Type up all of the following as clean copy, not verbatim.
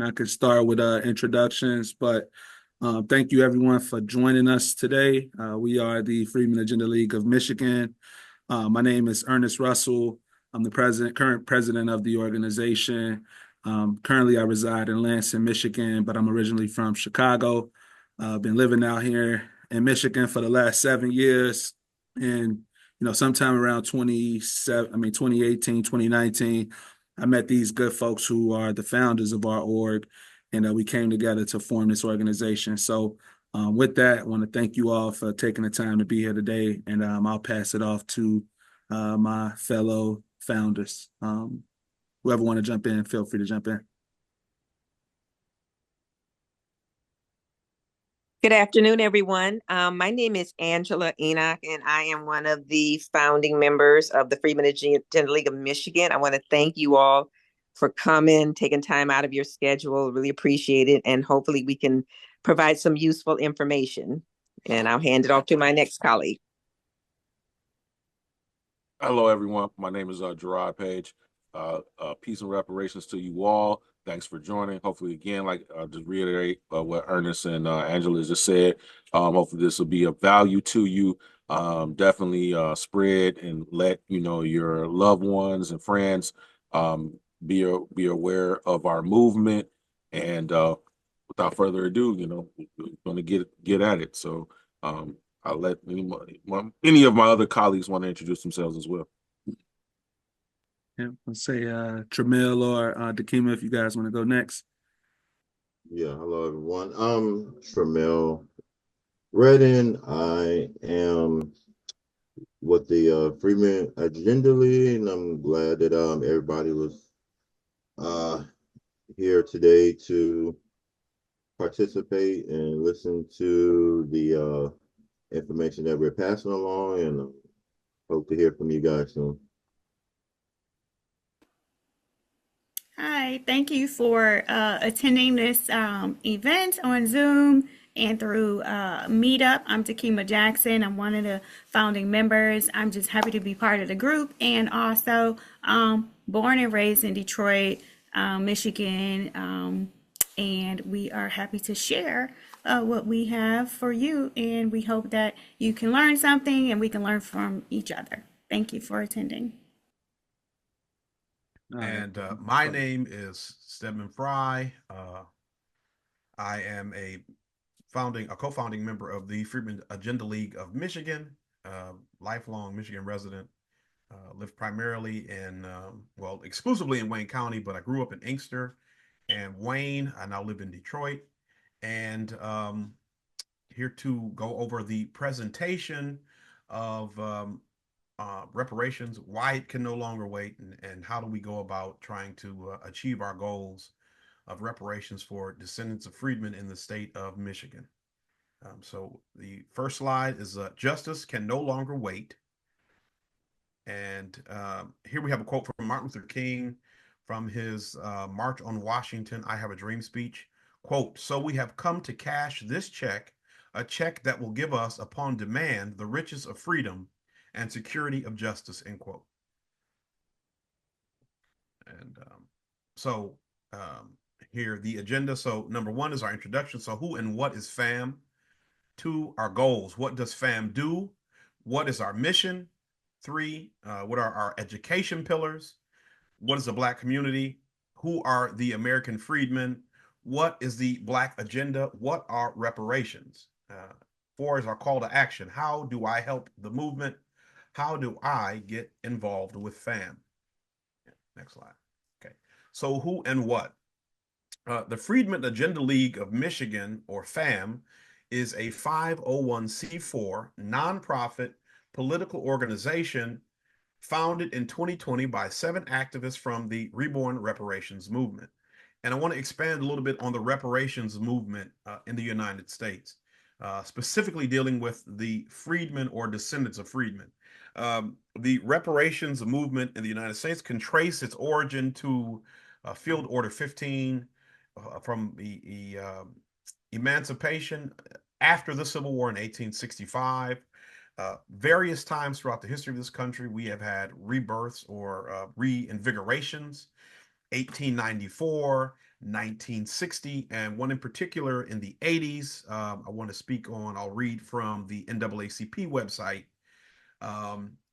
I could start with introductions, but thank you everyone for joining us today. We are the Freedmen Agenda League of Michigan. My name is Ernest Russell. I'm the current president of the organization. Currently, I reside in Lansing, Michigan, but I'm originally from Chicago. I've been living out here in Michigan for the last 7 years, and sometime around 2018, 2019. I met these good folks who are the founders of our org, and we came together to form this organization. So, with that, I want to thank you all for taking the time to be here today, and I'll pass it off to my fellow founders. Whoever want to jump in, feel free to jump in. Good afternoon, everyone. My name is Angela Enoch, and I am one of the founding members of the Freedmen Agenda League of Michigan. I want to thank you all for coming, taking time out of your schedule. Really appreciate it, and hopefully we can provide some useful information. And I'll hand it off to my next colleague. Hello, everyone. My name is Gerard Page. Peace and reparations to you all. Thanks for joining. Hopefully, again, just reiterate what Ernest and Angela just said. Hopefully, this will be of value to you. Definitely spread and let your loved ones and friends be aware of our movement. And without further ado, we're going to get at it. So. I'll let any of my other colleagues want to introduce themselves as well. Yeah, let's say Tramil or Dakima, if you guys want to go next. Yeah, hello everyone. I'm Tramil Redden. I am with the Freedmen Agenda League, and I'm glad that everybody was here today to participate and listen to the information that we're passing along, and hope to hear from you guys soon. Hi, thank you for attending this event on Zoom and through Meetup. I'm Takima Jackson. I'm one of the founding members. I'm just happy to be part of the group, and also born and raised in Detroit, Michigan, and we are happy to share what we have for you, and we hope that you can learn something and we can learn from each other. Thank you for attending. And my name is Stedman Fry. I am a co-founding member of the Freedmen Agenda League of Michigan, lifelong Michigan resident. Live primarily exclusively in Wayne County, but I grew up in Inkster and Wayne. I now live in Detroit, and here to go over the presentation of reparations, why it can no longer wait, and how do we go about trying to achieve our goals of reparations for descendants of freedmen in the state of Michigan. So the first slide is justice can no longer wait. And here we have a quote from Martin Luther King from his March on Washington, I Have a Dream speech. Quote, "So we have come to cash this check, a check that will give us upon demand the riches of freedom and security of justice," end quote. And here the agenda. So number one is our introduction. So who and what is FAM? Two, our goals. What does FAM do? What is our mission? Three, what are our education pillars? What is the Black community? Who are the American freedmen? What is the Black agenda? What are reparations? Four is our call to action. How do I help the movement? How do I get involved with FAM? Next slide. Okay. So who and what? The Freedmen Agenda League of Michigan, or FAM, is a 501c4 nonprofit political organization founded in 2020 by 7 activists from the Reborn Reparations movement. And I want to expand a little bit on the reparations movement in the United States, specifically dealing with the freedmen or descendants of freedmen. The reparations movement in the United States can trace its origin to Field Order 15 from the emancipation after the Civil War in 1865. Various times throughout the history of this country, we have had rebirths or reinvigorations. 1894, 1960, and one in particular in the 80s. I want to speak on, I'll read from the NAACP website.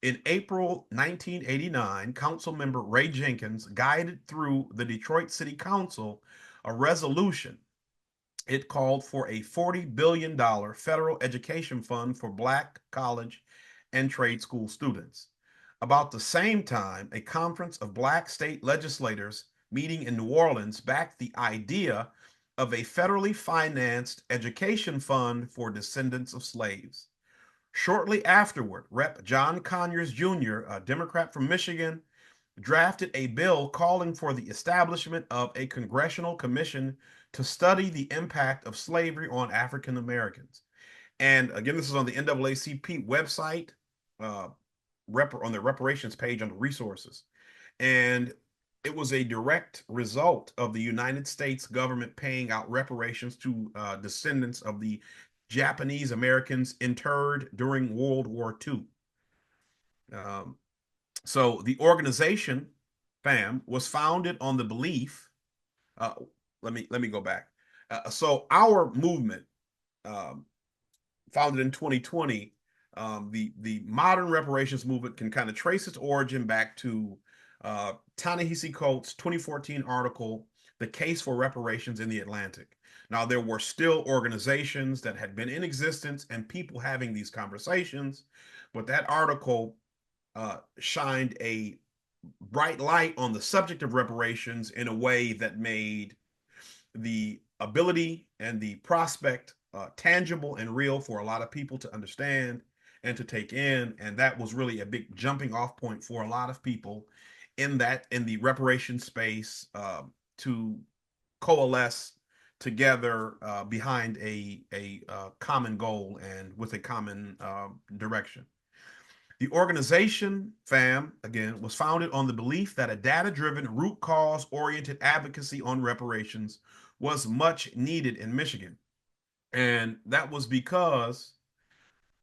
In April 1989, Councilmember Ray Jenkins guided through the Detroit City Council a resolution. It called for a $40 billion federal education fund for Black college and trade school students. About the same time, a conference of Black state legislators meeting in New Orleans backed the idea of a federally financed education fund for descendants of slaves. Shortly afterward, Rep. John Conyers Jr., a Democrat from Michigan, drafted a bill calling for the establishment of a congressional commission to study the impact of slavery on African Americans. And again, this is on the NAACP website, on the reparations page under resources. And it was a direct result of the United States government paying out reparations to descendants of the Japanese Americans interred during World War II. So the organization, FAM, was founded on the belief. Let me go back. So our movement, founded in 2020, the modern reparations movement can kind of trace its origin back to Ta-Nehisi Coates' 2014 article, "The Case for Reparations in the Atlantic." Now, there were still organizations that had been in existence and people having these conversations, but that article shined a bright light on the subject of reparations in a way that made the ability and the prospect tangible and real for a lot of people to understand and to take in. And that was really a big jumping off point for a lot of people in the reparation space to coalesce together behind a common goal and with a common direction. The organization, FAM, again, was founded on the belief that a data-driven, root cause-oriented advocacy on reparations was much needed in Michigan. And that was because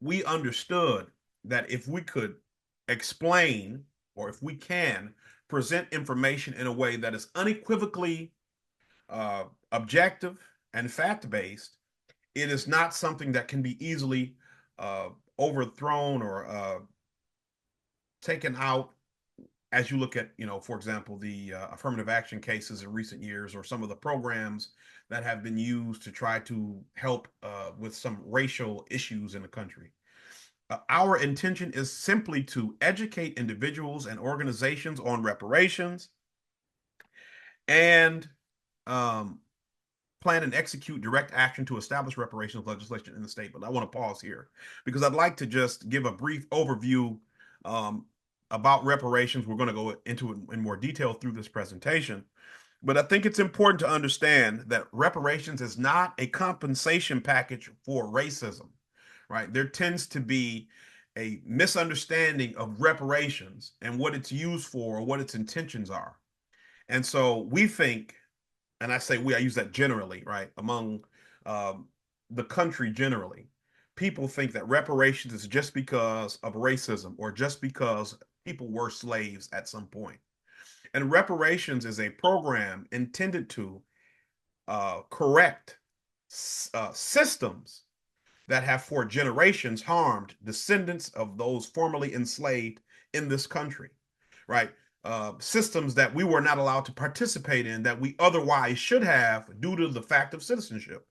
we understood that if we could explain, or if we can present information in a way that is unequivocally objective and fact-based, it is not something that can be easily overthrown or taken out as you look at, for example, the affirmative action cases in recent years, or some of the programs that have been used to try to help with some racial issues in the country. Our intention is simply to educate individuals and organizations on reparations and plan and execute direct action to establish reparations legislation in the state. But I want to pause here because I'd like to just give a brief overview about reparations. We're going to go into it in more detail through this presentation. But I think it's important to understand that reparations is not a compensation package for racism, right? There tends to be a misunderstanding of reparations and what it's used for or what its intentions are. And so we think, and I say we, I use that generally, right? Among the country generally, people think that reparations is just because of racism or just because people were slaves at some point. And reparations is a program intended to correct systems that have for generations harmed descendants of those formerly enslaved in this country, right? Systems that we were not allowed to participate in that we otherwise should have due to the fact of citizenship.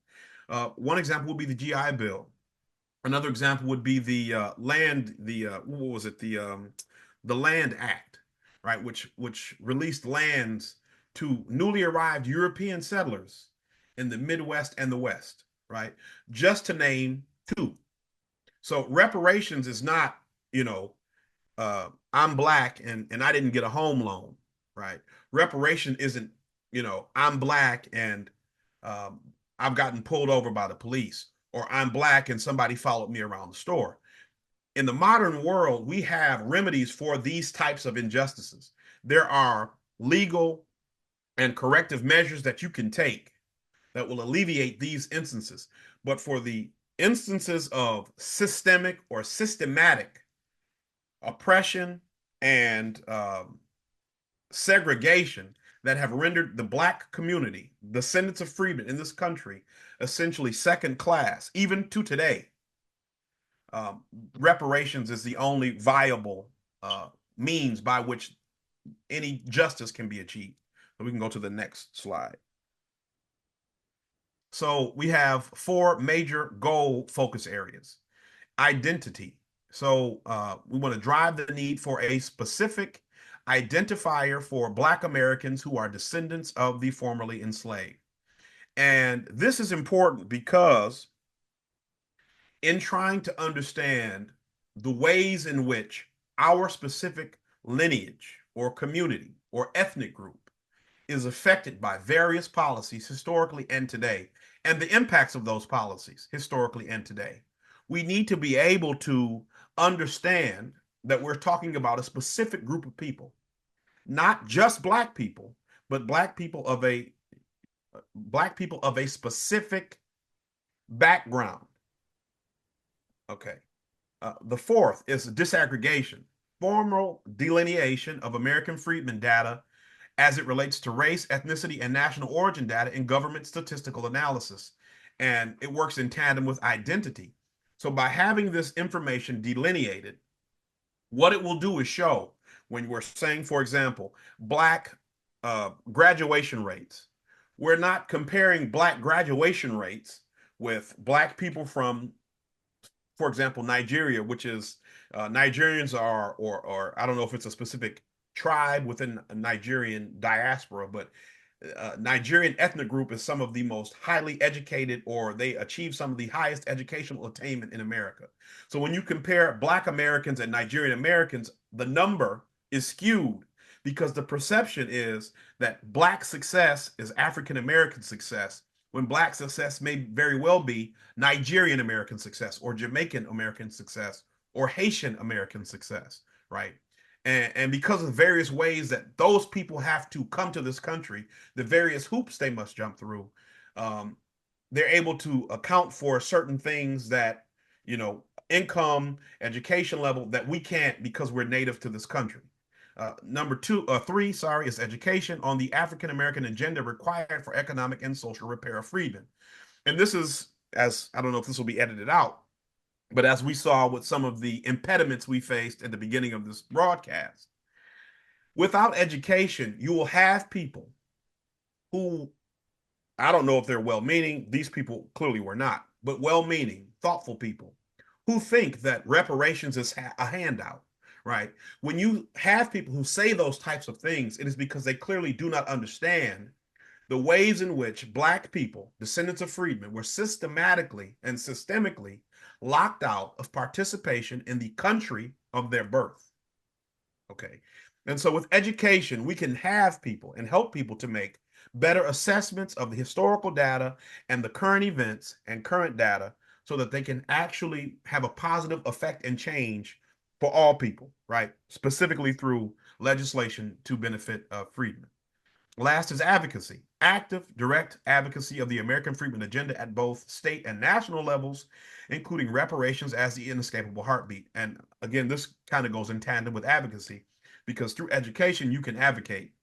One example would be the GI Bill. Another example would be the the Land Act, right? Which released lands to newly arrived European settlers in the Midwest and the West, right? Just to name two. So reparations is not, I'm black and I didn't get a home loan, right? Reparation isn't, I'm black and I've gotten pulled over by the police, or I'm black and somebody followed me around the store. In the modern world, we have remedies for these types of injustices. There are legal and corrective measures that you can take that will alleviate these instances. But for the instances of systemic or systematic oppression and segregation that have rendered the Black community, descendants of freedmen in this country, essentially second class, even to today. Reparations is the only viable means by which any justice can be achieved. So we can go to the next slide. So we have 4 major goal focus areas. Identity. So we want to drive the need for a specific identifier for Black Americans who are descendants of the formerly enslaved. And this is important because in trying to understand the ways in which our specific lineage or community or ethnic group is affected by various policies historically and today, and the impacts of those policies historically and today, we need to be able to understand that we're talking about a specific group of people, not just Black people, but Black people of a specific background. Okay. The fourth is disaggregation, formal delineation of American freedmen data as it relates to race, ethnicity, and national origin data in government statistical analysis. And it works in tandem with identity. So by having this information delineated, what it will do is show when we're saying, for example, Black graduation rates, we're not comparing Black graduation rates with Black people from, for example, Nigeria, which is Nigerians are, or I don't know if it's a specific tribe within a Nigerian diaspora, but Nigerian ethnic group is some of the most highly educated, or they achieve some of the highest educational attainment in America. So when you compare Black Americans and Nigerian Americans, the number is skewed because the perception is that Black success is African American success, when Black success may very well be Nigerian American success or Jamaican American success or Haitian American success, right? And because of various ways that those people have to come to this country, the various hoops they must jump through, they're able to account for certain things that, income, education level that we can't because we're native to this country. Three, is education on the African American agenda required for economic and social repair of freedmen. And this is, as I don't know if this will be edited out, but as we saw with some of the impediments we faced at the beginning of this broadcast, without education, you will have people who, I don't know if they're well-meaning, these people clearly were not, but well-meaning, thoughtful people who think that reparations is a handout, right? When you have people who say those types of things, it is because they clearly do not understand the ways in which Black people, descendants of freedmen, were systematically and systemically locked out of participation in the country of their birth. Okay. And so with education, we can have people and help people to make better assessments of the historical data and the current events and current data so that they can actually have a positive effect and change for all people, right? Specifically through legislation to benefit freedmen. Last is advocacy, active, direct advocacy of the American Freedmen agenda at both state and national levels, including reparations as the inescapable heartbeat. And again, this kind of goes in tandem with advocacy because through education, you can advocate.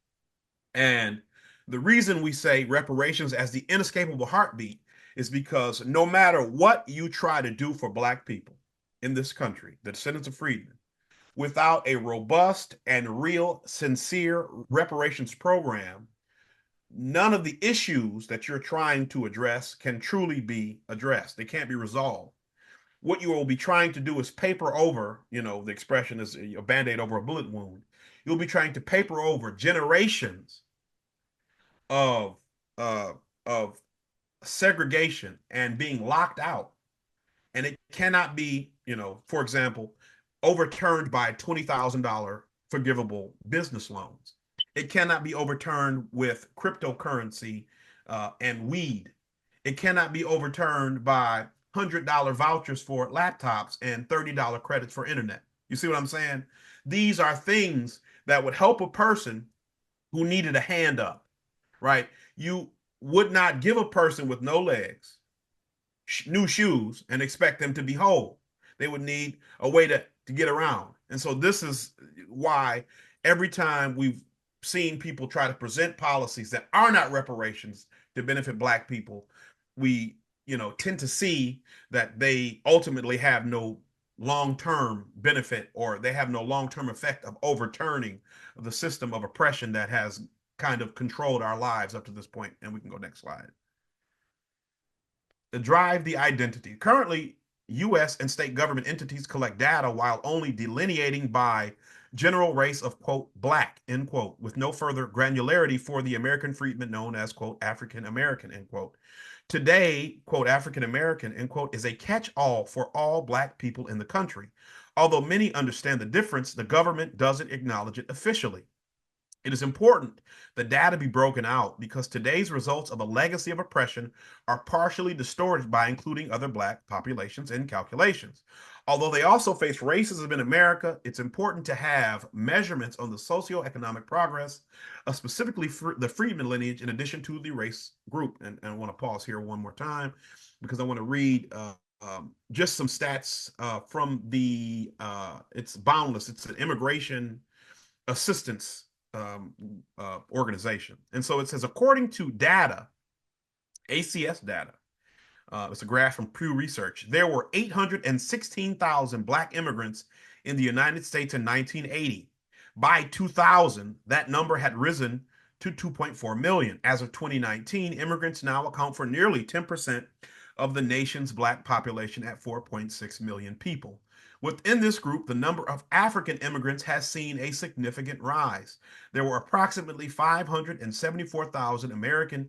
And the reason we say reparations as the inescapable heartbeat is because no matter what you try to do for Black people in this country, the descendants of freedmen, without a robust and real, sincere reparations program, none of the issues that you're trying to address can truly be addressed. They can't be resolved. What you will be trying to do is paper over, the expression is a Band-Aid over a bullet wound. You'll be trying to paper over generations of segregation and being locked out. And it cannot be, for example, overturned by $20,000 forgivable business loans. It cannot be overturned with cryptocurrency and weed. It cannot be overturned by $100 vouchers for laptops and $30 credits for internet. You see what I'm saying? These are things that would help a person who needed a hand up, right? You would not give a person with no legs new shoes and expect them to be whole. They would need a way to get around. And so this is why every time we've seeing people try to present policies that are not reparations to benefit Black people, we, tend to see that they ultimately have no long-term benefit, or they have no long-term effect of overturning the system of oppression that has kind of controlled our lives up to this point. And we can go next slide. To drive the identity. Currently, U.S. and state government entities collect data while only delineating by general race of, quote, Black, end quote, with no further granularity for the American freedmen known as, quote, African American, end quote. Today, quote, African American, end quote, is a catch-all for all Black people in the country. Although many understand the difference, the government doesn't acknowledge it officially. It is important the data be broken out because today's results of a legacy of oppression are partially distorted by including other Black populations in calculations. Although they also face racism in America, it's important to have measurements on the socioeconomic progress of specifically the Freedmen lineage in addition to the race group. And I want to pause here one more time because I want to read just some stats from the, it's Boundless, it's an immigration assistance organization. And so it says, according to data, ACS data, it's a graph from Pew Research, there were 816,000 Black immigrants in the United States in 1980. By 2000, that number had risen to 2.4 million. As of 2019, immigrants now account for nearly 10% of the nation's Black population at 4.6 million people. Within this group, the number of African immigrants has seen a significant rise. There were approximately 574,000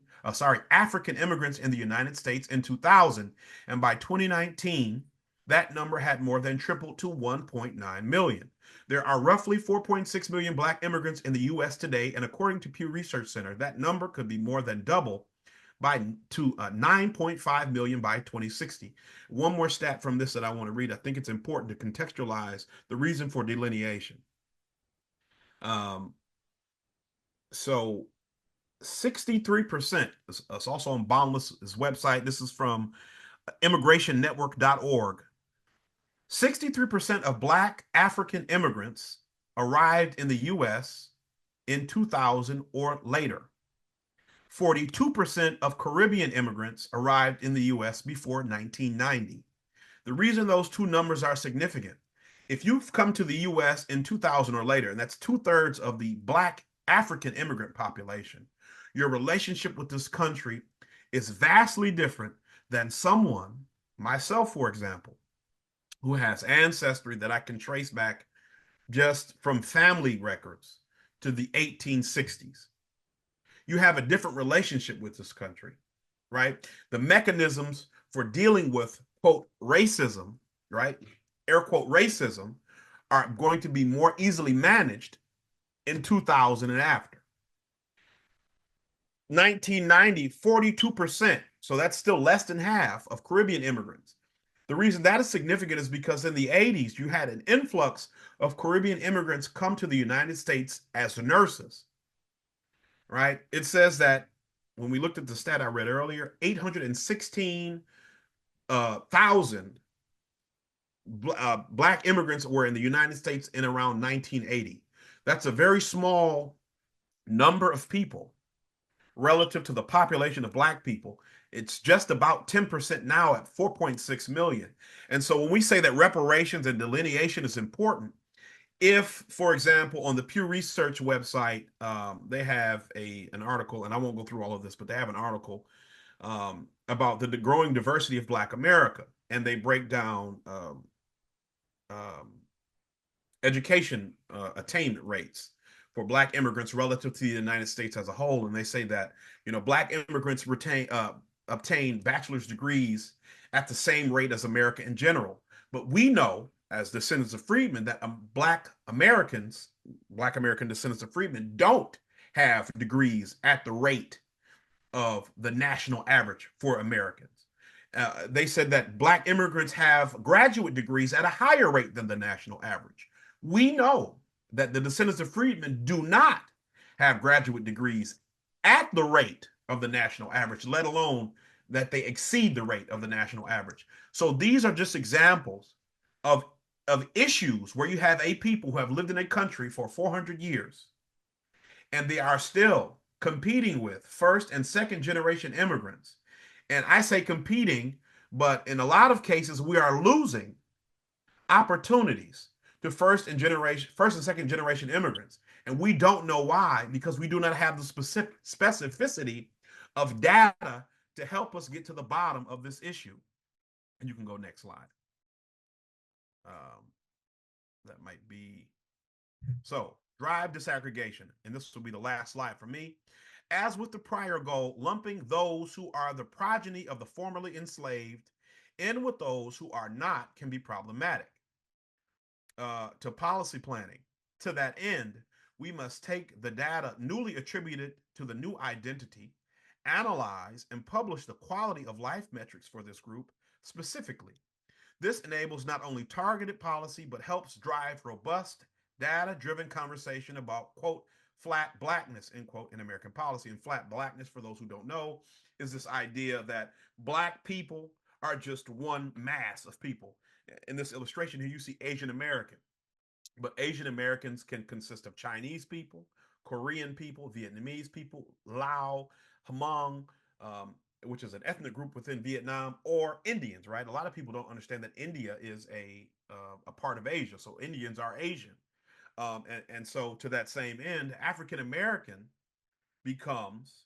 African immigrants in the United States in 2000, and by 2019, that number had more than tripled to 1.9 million. There are roughly 4.6 million Black immigrants in the U.S. today, and according to Pew Research Center, that number could be more than double to 9.5 million by 2060. One more stat from this that I want to read. I think it's important to contextualize the reason for delineation. So 63%, it's also on Boundless's website. This is from immigrationnetwork.org. 63% of Black African immigrants arrived in the U.S. in 2000 or later. 42% of Caribbean immigrants arrived in the U.S. before 1990. The reason those two numbers are significant, if you've come to the U.S. in 2000 or later, and that's 2/3 of the Black African immigrant population, your relationship with this country is vastly different than someone, myself, for example, who has ancestry that I can trace back just from family records to the 1860s. You have a different relationship with this country, right? The mechanisms for dealing with, quote, racism, right? Air quote, racism are going to be more easily managed in 2000 and after. 1990, 42%. So that's still less than half of Caribbean immigrants. The reason that is significant is because in the 80s, you had an influx of Caribbean immigrants come to the United States as nurses. Right? It says that when we looked at the stat I read earlier, 816,000 Black immigrants were in the United States in around 1980. That's a very small number of people relative to the population of Black people. It's just about 10% now at 4.6 million. And so when we say that reparations and delineation is important, if, for example, on the Pew Research website, they have an article, and I won't go through all of this, but they have an article about the growing diversity of Black America, and they break down education attainment rates for Black immigrants relative to the United States as a whole. And they say that, Black immigrants obtain bachelor's degrees at the same rate as America in general. But we know, as descendants of freedmen, that Black American descendants of freedmen don't have degrees at the rate of the national average for Americans. They said that Black immigrants have graduate degrees at a higher rate than the national average. We know that the descendants of freedmen do not have graduate degrees at the rate of the national average, let alone that they exceed the rate of the national average. So these are just examples of issues where you have a people who have lived in a country for 400 years, and they are still competing with first and second generation immigrants. And I say competing, but in a lot of cases, we are losing opportunities to first and second generation immigrants. And we don't know why, because we do not have the specificity of data to help us get to the bottom of this issue. And you can go next slide. That might be so. Drive disaggregation, and this will be the last slide for me. As with the prior goal, lumping those who are the progeny of the formerly enslaved in with those who are not can be problematic. To policy planning, to that end, we must take the data newly attributed to the new identity, analyze and publish the quality of life metrics for this group specifically. This enables not only targeted policy, but helps drive robust, data-driven conversation about, quote, flat blackness, end quote, in American policy. And flat blackness, for those who don't know, is this idea that black people are just one mass of people. In this illustration here, you see Asian American, but Asian Americans can consist of Chinese people, Korean people, Vietnamese people, Lao, Hmong, which is an ethnic group within Vietnam, or Indians, right? A lot of people don't understand that India is a part of Asia, so Indians are Asian. And so to that same end, African American becomes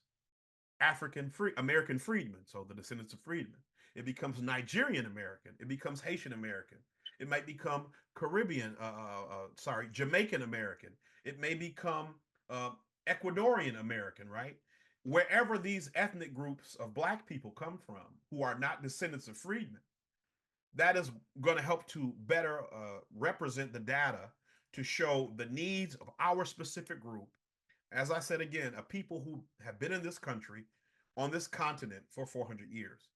American freedmen, so the descendants of freedmen. It becomes Nigerian American. It becomes Haitian American. It might become Jamaican American. It may become Ecuadorian American, right? Wherever these ethnic groups of black people come from who are not descendants of freedmen, that is going to help to better represent the data to show the needs of our specific group. As I said again, a people who have been in this country, on this continent for 400 years.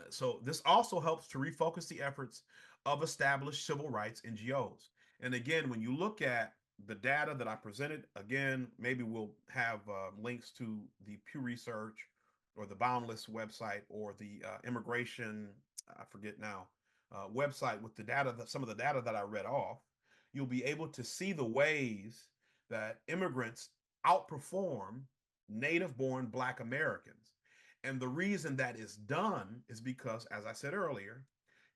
So this also helps to refocus the efforts of established civil rights NGOs. And again, when you look at the data that I presented, again, maybe we'll have links to the Pew Research or the Boundless website or the immigration, I forget now, website with the data, some of the data that I read off. You'll be able to see the ways that immigrants outperform native-born Black Americans. And the reason that is done is because, as I said earlier,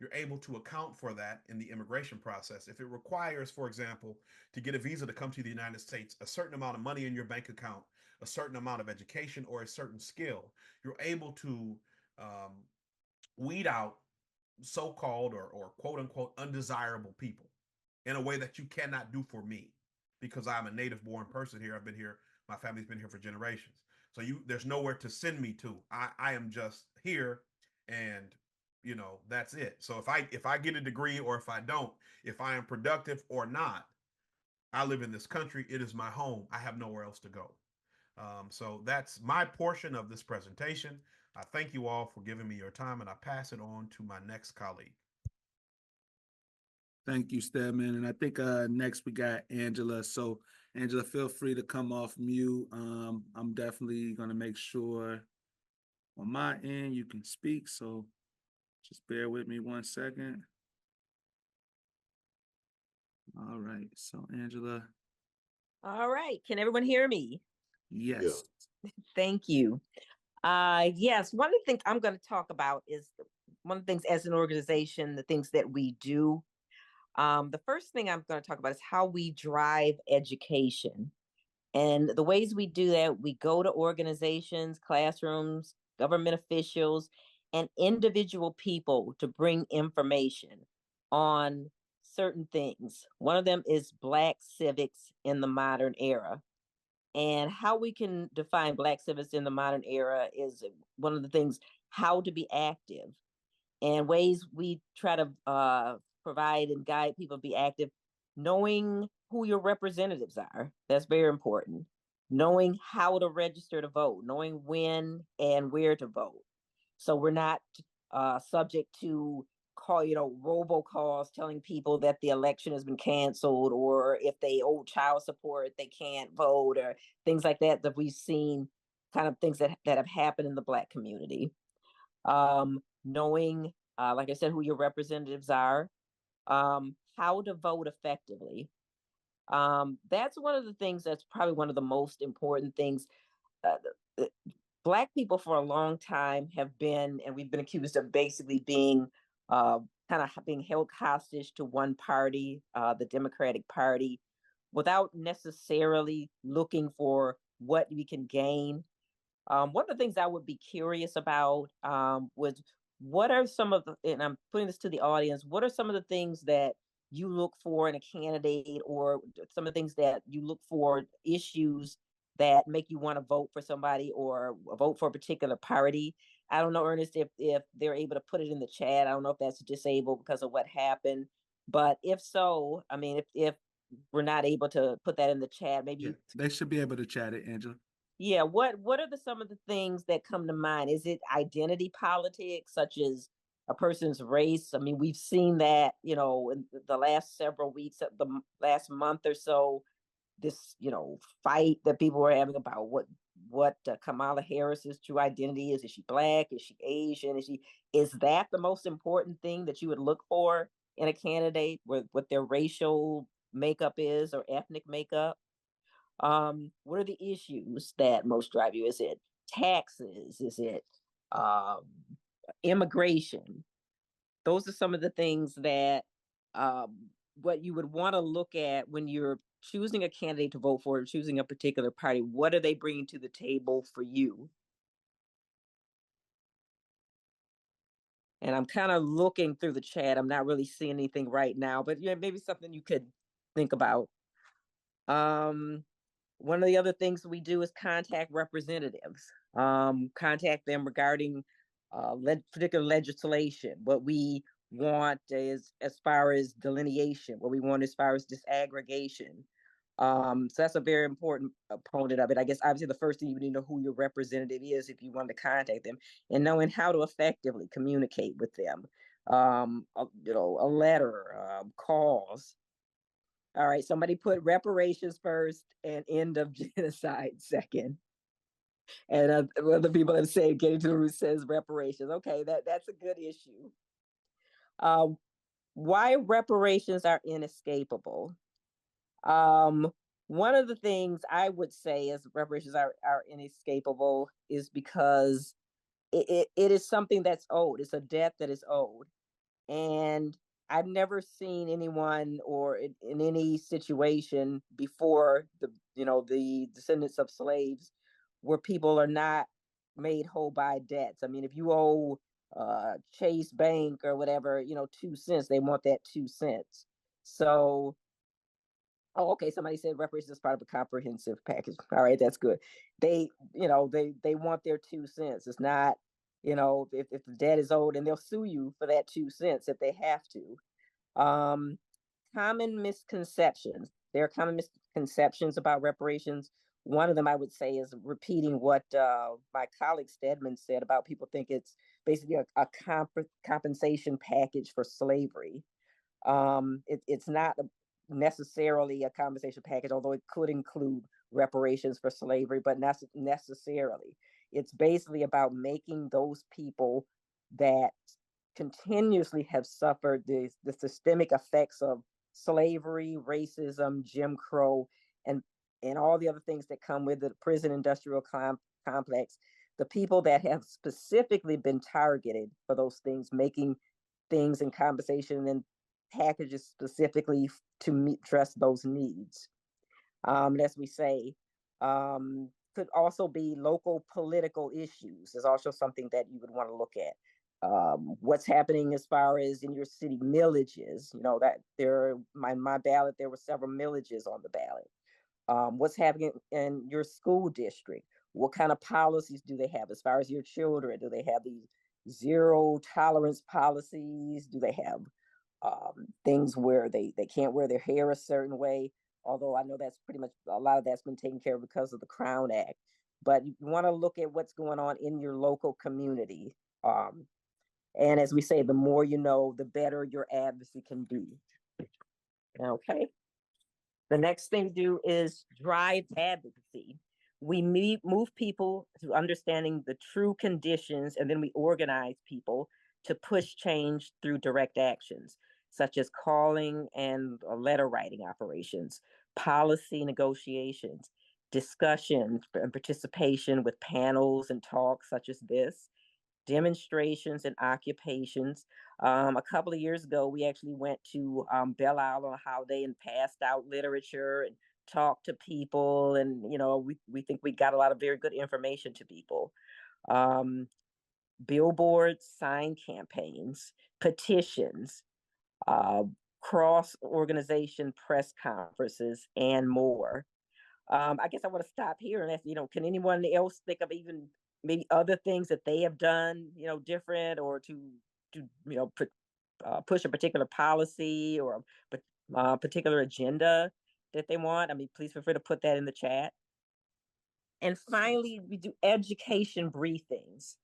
you're able to account for that in the immigration process. If it requires, for example, to get a visa to come to the United States, a certain amount of money in your bank account, a certain amount of education, or a certain skill, you're able to weed out so-called or quote-unquote undesirable people in a way that you cannot do for me, because I'm a native-born person here. I've been here. My family's been here for generations. So there's nowhere to send me to. I am just here, and that's it. So if I get a degree or if I don't, if I am productive or not, I live in this country. It is my home. I have nowhere else to go. So that's my portion of this presentation. I thank you all for giving me your time, and I pass it on to my next colleague. Thank you, Stedman. And I think next we got Angela. So Angela, feel free to come off mute. I'm definitely going to make sure on my end you can speak. So just bear with me 1 second. All right. So Angela. All right. Can everyone hear me? Yes. Yeah. Thank you. Yes, one of the things I'm going to talk about is one of the things as an organization, the things that we do. The first thing I'm going to talk about is how we drive education. And the ways we do that, we go to organizations, classrooms, government officials, and individual people to bring information on certain things. One of them is Black civics in the modern era. And how we can define Black civics in the modern era is one of the things, how to be active, and ways we try to provide and guide people to be active, knowing who your representatives are. That's very important. Knowing how to register to vote, knowing when and where to vote. So we're not subject to robocalls telling people that the election has been canceled, or if they owe child support, they can't vote, or things like that we've seen, kind of things that have happened in the Black community. Knowing, like I said, who your representatives are, how to vote effectively. That's one of the things that's probably one of the most important things. Uh, Black people for a long time have been, and we've been accused of basically being uh, kind of being held hostage to one party, the Democratic Party, without necessarily looking for what we can gain. One of the things I would be curious about was what are some of the, and I'm putting this to the audience, what are some of the things that you look for in a candidate, or some of the things that you look for, issues that make you want to vote for somebody or vote for a particular party? I don't know, Ernest, if they're able to put it in the chat. I don't know if that's disabled because of what happened, but if so, I mean, if we're not able to put that in the chat, maybe Yeah, they should be able to chat it, Angela. yeah, what are some of the things that come to mind? Is it identity politics, such as a person's race? I mean, we've seen that, in the last several weeks, the last month or so, this, fight that people were having about what Kamala Harris's true identity is. Is she Black? Is she Asian? Is that the most important thing that you would look for in a candidate, what their racial makeup is or ethnic makeup? What are the issues that most drive you? Is it taxes? Is it um, immigration? Those are some of the things that what you would want to look at when you're choosing a candidate to vote for, or choosing a particular party. What are they bringing to the table for you? And I'm kind of looking through the chat. I'm not really seeing anything right now, but yeah, maybe something you could think about. Um, One of the other things we do is contact representatives, contact them regarding particular legislation, what we want is as far as delineation, what we want as far as disaggregation. So that's a very important component of it. I guess obviously the first thing you need to know who your representative is if you want to contact them, and knowing how to effectively communicate with them. A letter, calls. All right, somebody put reparations first and end of genocide second. And other people have said getting to the root says reparations. Okay, that's a good issue. Um, why reparations are inescapable? Um, One of the things I would say is reparations are inescapable is because it is something that's owed. It's a debt that is owed. And I've never seen anyone or in any situation before the descendants of slaves where people are not made whole by debts. I mean, if you owe Chase Bank or whatever, 2 cents, they want that 2 cents. So, oh, okay, somebody said reparations is part of a comprehensive package. All right, that's good. They want their 2 cents. It's not, if the debt is owed, and they'll sue you for that 2 cents if they have to. Um, Common misconceptions. There are common misconceptions about reparations. One of them I would say is repeating what my colleague Stedman said about people think it's basically a compensation package for slavery. It's not necessarily a compensation package, although it could include reparations for slavery, but not necessarily. It's basically about making those people that continuously have suffered the systemic effects of slavery, racism, Jim Crow, and all the other things that come with the prison industrial complex. The people that have specifically been targeted for those things, making things in compensation and packages specifically to address those needs. As we say, could also be local political issues is also something that you would want to look at. What's happening as far as in your city millages, that my ballot, there were several millages on the ballot. What's happening in your school district? What kind of policies do they have as far as your children? Do they have these zero tolerance policies? Do they have things where they can't wear their hair a certain way? Although I know that's pretty much a lot of that's been taken care of because of the Crown Act. But you want to look at what's going on in your local community. And as we say, the more you know, the better your advocacy can be. Okay. The next thing to do is drive advocacy. We move people to understanding the true conditions, and then we organize people to push change through direct actions, such as calling and letter writing operations, policy negotiations, discussions and participation with panels and talks such as this, demonstrations and occupations. A couple of years ago, we actually went to Belle Isle on a holiday and passed out literature and talked to people. And, you know, we think we got a lot of very good information to people. Billboards, sign campaigns, petitions, uh, cross-organization press conferences, and more. I guess I want to stop here and ask, you know, can anyone else think of even maybe other things that they have done, you know, different or to you know, push a particular policy or a particular agenda that they want? I mean, please feel free to put that in the chat. And finally, we do education briefings.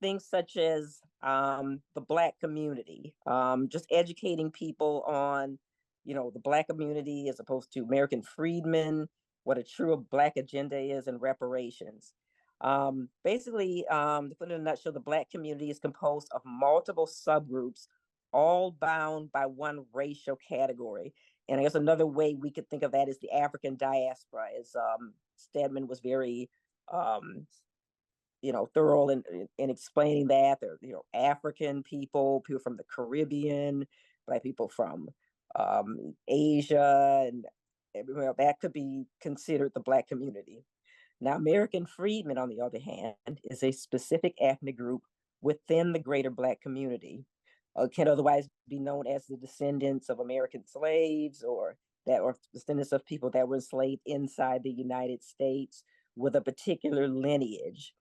Things such as the Black community, just educating people on, you know, the Black community as opposed to American freedmen, what a true Black agenda is, and reparations. Basically, to put it in a nutshell, the Black community is composed of multiple subgroups, all bound by one racial category. And I guess another way we could think of that is the African diaspora, as Stedman was very you know, thorough in explaining that. There, you know, African people, people from the Caribbean, Black people from Asia, and well, that could be considered the Black community. Now, American freedmen, on the other hand, is a specific ethnic group within the greater Black community. Can otherwise be known as the descendants of American slaves, or descendants of people that were enslaved inside the United States with a particular lineage.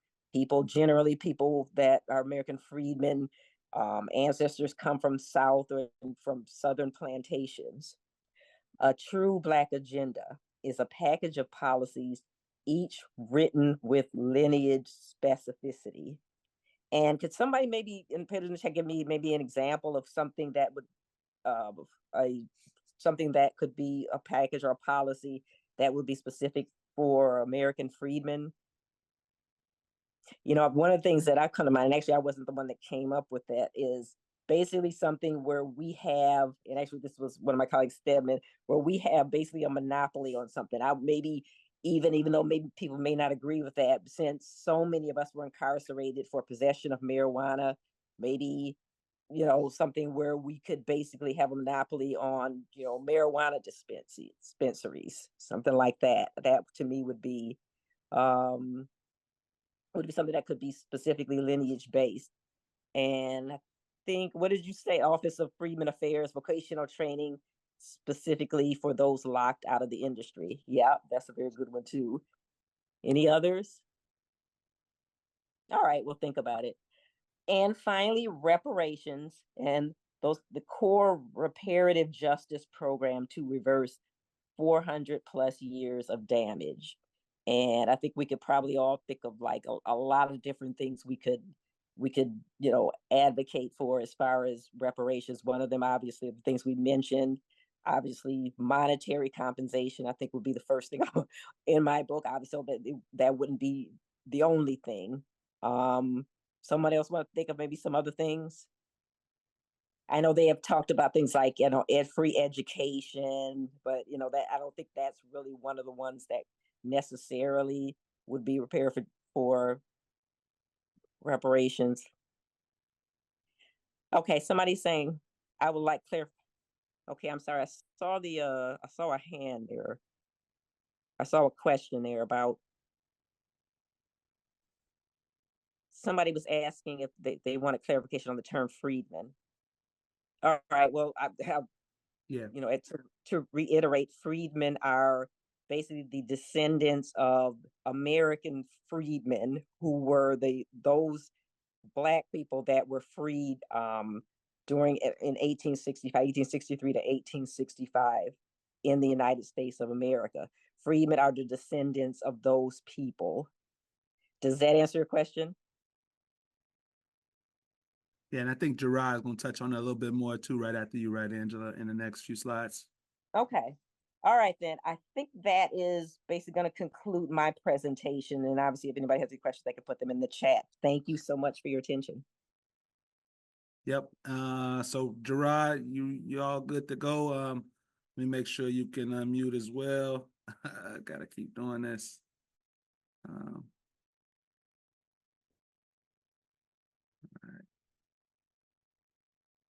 Generally people that are American freedmen, ancestors come from South or from Southern plantations. A true Black agenda is a package of policies, each written with lineage specificity. And could somebody maybe in the chat give me maybe an example of something that would something that could be a package or a policy that would be specific for American freedmen? You know, one of the things that I come to mind, and actually I wasn't the one that came up with that, is basically something where we have, and actually this was one of my colleagues, Stedman, where we have basically a monopoly on something. Even though maybe people may not agree with that, since so many of us were incarcerated for possession of marijuana, maybe, you know, something where we could basically have a monopoly on, you know, marijuana dispensaries, something like that. That to me would be something that could be specifically lineage based. And I think, what did you say? Office of Freedmen Affairs, vocational training specifically for those locked out of the industry. Yeah, that's a very good one too. Any others? All right, we'll think about it. And finally, reparations and the core reparative justice program to reverse 400 plus years of damage. And I think we could probably all think of like a lot of different things we could, you know, advocate for as far as reparations. One of them, obviously, the things we mentioned, obviously monetary compensation, I think would be the first thing in my book. Obviously, that wouldn't be the only thing. Someone else want to think of maybe some other things? I know they have talked about things like, you know, free education, but, you know, that I don't think that's really one of the ones that necessarily would be prepared for reparations. Okay, somebody's saying, I would like clear. Okay, I'm sorry. I saw a hand there. I saw a question there about somebody was asking if they wanted clarification on the term freedman. All right, well, Yeah. you know, to reiterate, freedmen are basically the descendants of American freedmen who were those Black people that were freed in 1863 to 1865 in the United States of America. Freedmen are the descendants of those people. Does that answer your question? Yeah, and I think Gerard is going to touch on that a little bit more too, right after you, right, Angela, in the next few slides. Okay. All right, then. I think that is basically going to conclude my presentation. And obviously, if anybody has any questions, they can put them in the chat. Thank you so much for your attention. Yep. So Gerard, you all good to go? Let me make sure you can unmute as well. I gotta keep doing this. All right.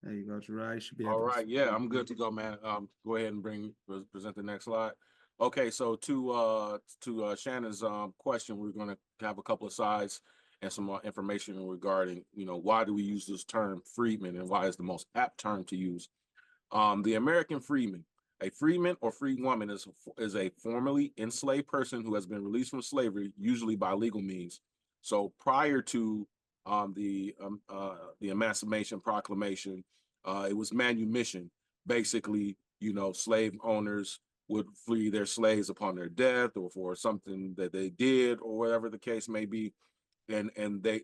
There you go, Gerard. You should be able All to. right, yeah, I'm good to go, man. Go ahead and present the next slide. Okay, so to Shannon's question, we're going to have a couple of slides and some more information regarding, why do we use this term freedman and why is the most apt term to use. The American freedman. A freedman or freedwoman is a formerly enslaved person who has been released from slavery, usually by legal means. So prior to the Emancipation Proclamation, it was manumission. Basically, slave owners would free their slaves upon their death or for something that they did or whatever the case may be.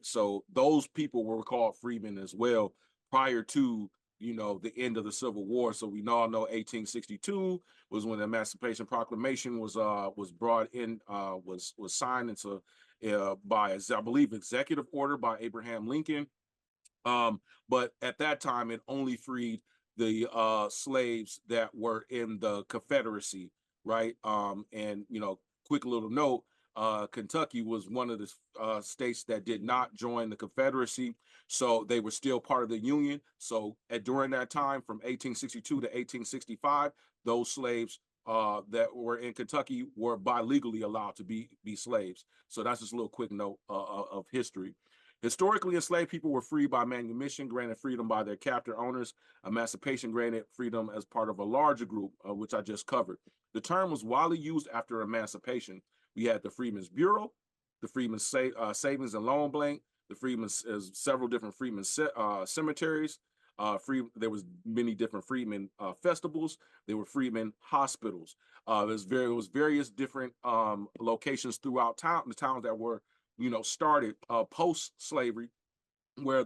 So those people were called freedmen as well prior to the end of the Civil War. So we all know 1862 was when the Emancipation Proclamation was brought in, was signed into by, I believe, executive order by Abraham Lincoln. But at that time, it only freed the slaves that were in the Confederacy, right? And quick little note. Kentucky was one of the states that did not join the Confederacy, so they were still part of the Union. So during that time, from 1862 to 1865, those slaves that were in Kentucky were bilegally allowed to be slaves. So that's just a little quick note of history. Historically, enslaved people were freed by manumission, granted freedom by their captor owners. Emancipation granted freedom as part of a larger group, which I just covered. The term was widely used after emancipation. We had the Freedmen's Bureau, the Freedmen's Savings and Loan Bank, the Freedmen's several different Freedmen cemeteries. There was many different Freedmen festivals. There were Freedmen hospitals. There was various different locations throughout the towns that were started post slavery, where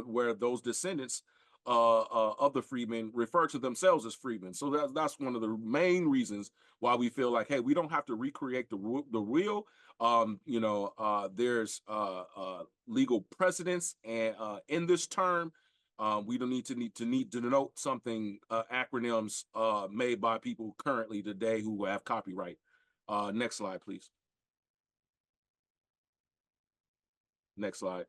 where those descendants of the freedmen refer to themselves as freedmen. So that's one of the main reasons why we feel like, hey, we don't have to recreate the wheel. There's legal precedence and in this term. We don't need to denote something acronyms made by people currently today who have copyright. Next slide, please. Next slide.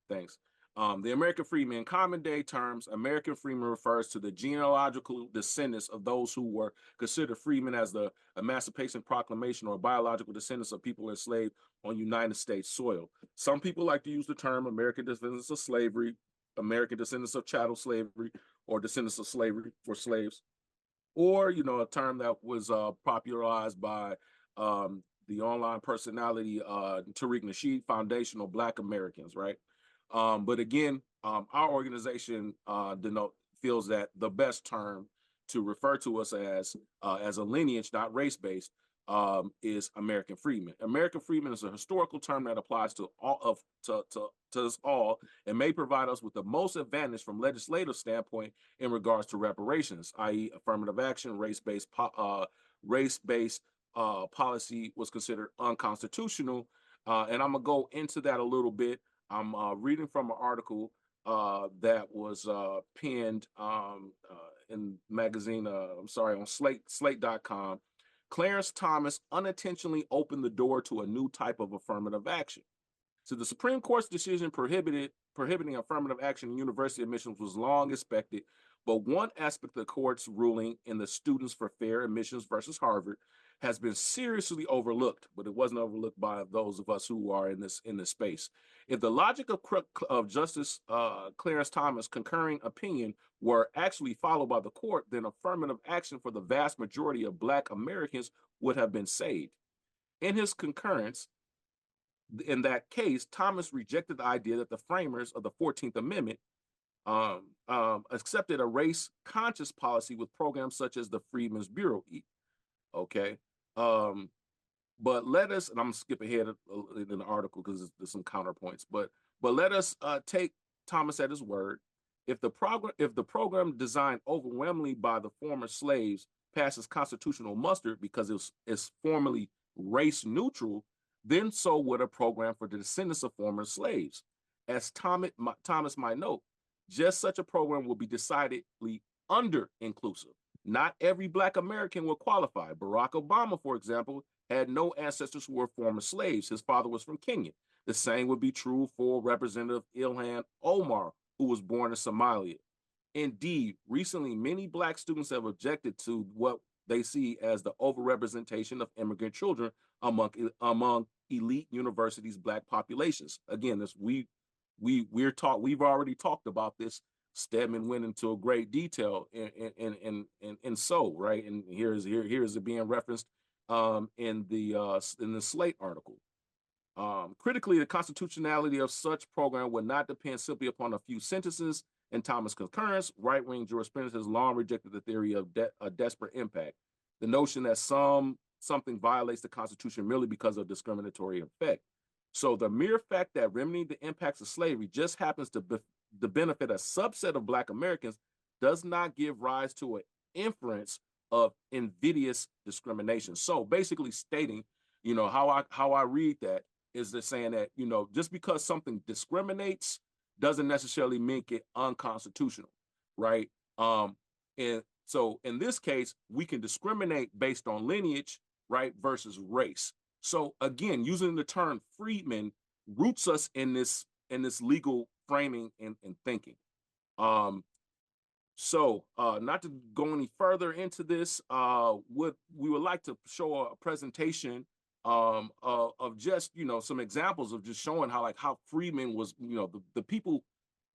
Thanks. The American freedmen, common day terms, American freedmen refers to the genealogical descendants of those who were considered freedmen as the Emancipation Proclamation or biological descendants of people enslaved on United States soil. Some people like to use the term American descendants of slavery, American descendants of chattel slavery, or descendants of slavery for slaves, or, a term that was popularized by the online personality Tariq Nasheed, Foundational Black Americans, right? But again, our organization feels that the best term to refer to us as a lineage, not race-based, is American freedmen. American freedmen is a historical term that applies to us all and may provide us with the most advantage from legislative standpoint in regards to reparations, i.e., affirmative action, race-based policy was considered unconstitutional. And I'm gonna go into that a little bit. I'm reading from an article that was penned in magazine, on slate.com. Clarence Thomas unintentionally opened the door to a new type of affirmative action. So the Supreme Court's decision prohibiting affirmative action in university admissions was long expected, but one aspect of the court's ruling in the Students for Fair Admissions versus Harvard has been seriously overlooked, but it wasn't overlooked by those of us who are in this space. If the logic of Justice Clarence Thomas' concurring opinion were actually followed by the court, then affirmative action for the vast majority of Black Americans would have been saved. In his concurrence, in that case, Thomas rejected the idea that the framers of the 14th Amendment accepted a race-conscious policy with programs such as the Freedmen's Bureau. Okay. But let us, and I'm gonna skip ahead in the article because there's some counterpoints, but let us take Thomas at his word. If the program designed overwhelmingly by the former slaves passes constitutional muster because it's formally race neutral, then so would a program for the descendants of former slaves. As Thomas might note, just such a program will be decidedly under-inclusive. Not every Black American will qualify. Barack Obama, for example, had no ancestors who were former slaves. His father was from Kenya. The same would be true for Representative Ilhan Omar, who was born in Somalia. Indeed, recently, many Black students have objected to what they see as the overrepresentation of immigrant children among elite universities' Black populations. Again, we've already talked about this. Stedman went into a great detail in so right, and here is it being referenced in the Slate article. Critically, the constitutionality of such program would not depend simply upon a few sentences. In Thomas Concurrence, right-wing jurisprudence has long rejected the theory of a desperate impact, the notion that something violates the Constitution merely because of discriminatory effect. So the mere fact that remedying the impacts of slavery just happens to benefit a subset of Black Americans does not give rise to an inference of invidious discrimination. So basically stating, how I read that is the saying that, just because something discriminates doesn't necessarily make it unconstitutional, right? And so in this case, we can discriminate based on lineage, right, versus race. So again, using the term freedmen roots us in this legal framing and thinking. So not to go any further into this, we would like to show a presentation of just some examples of just showing how freedmen was, the people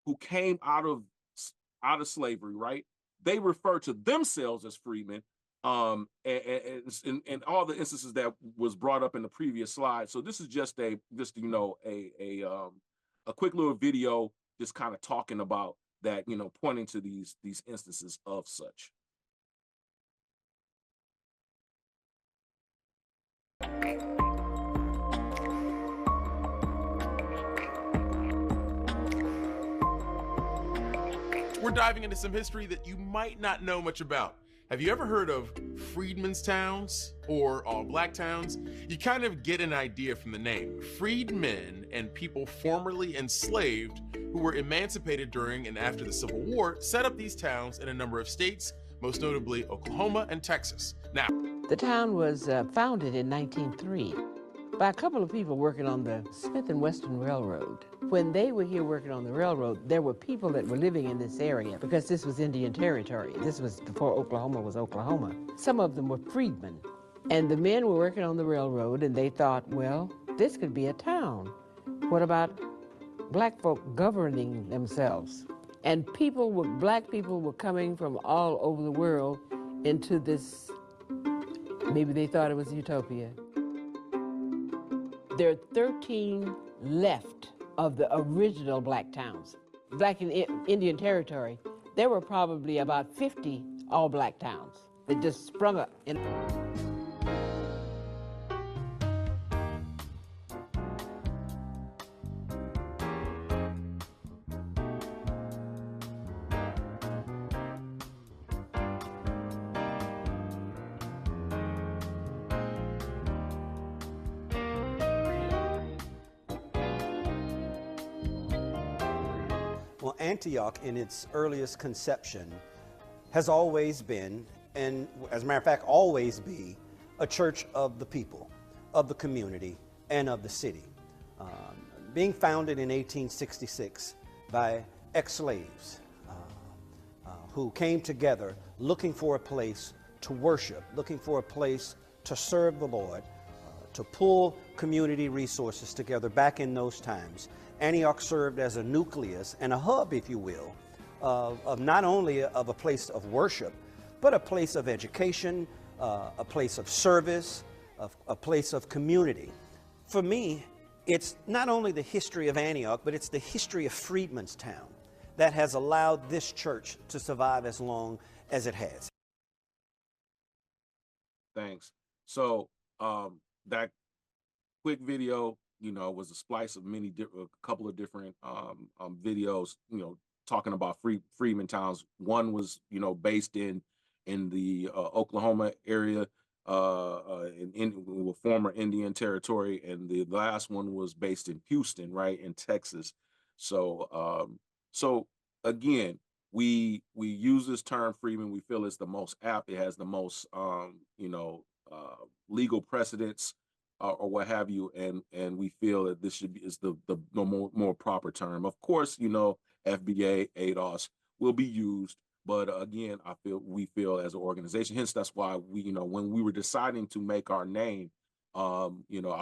who came out of slavery, right? They refer to themselves as freedmen, and all the instances that was brought up in the previous slide. So this is just a quick little video, just kind of talking about that, pointing to these instances of such. We're diving into some history that you might not know much about. Have you ever heard of freedmen's towns or all Black towns? You kind of get an idea from the name. Freedmen and people formerly enslaved who were emancipated during and after the Civil War set up these towns in a number of states, most notably Oklahoma and Texas. Now, the town was founded in 1903 by a couple of people working on the Smith and Western Railroad. When they were here working on the railroad, there were people that were living in this area because this was Indian territory. This was before Oklahoma was Oklahoma. Some of them were freedmen. And the men were working on the railroad and they thought, well, this could be a town. What about Black folk governing themselves? And Black people were coming from all over the world into this, maybe they thought it was utopia. There are 13 left of the original Black towns. Black in Indian territory, there were probably about 50 all Black towns that just sprung up. Well, Antioch in its earliest conception has always been, and as a matter of fact, always be, a church of the people, of the community, and of the city. Being founded in 1866 by ex-slaves who came together looking for a place to worship, looking for a place to serve the Lord, to pull community resources together back in those times. Antioch served as a nucleus and a hub, if you will, of not only of a place of worship, but a place of education, a place of service, a place of community. For me, it's not only the history of Antioch, but it's the history of Freedmen's Town that has allowed this church to survive as long as it has. Thanks. So that quick video, was a splice of a couple of different videos, talking about freedmen towns. One was, based in the Oklahoma area, in former Indian territory, and the last one was based in Houston, right, in Texas. So, so again, we use this term freedmen. We feel it's the most apt. It has the most legal precedence or what have you, and we feel that this should be is the more proper term. Of course, FBA, ADOS will be used, but again, we feel as an organization. Hence, that's why when we were deciding to make our name, I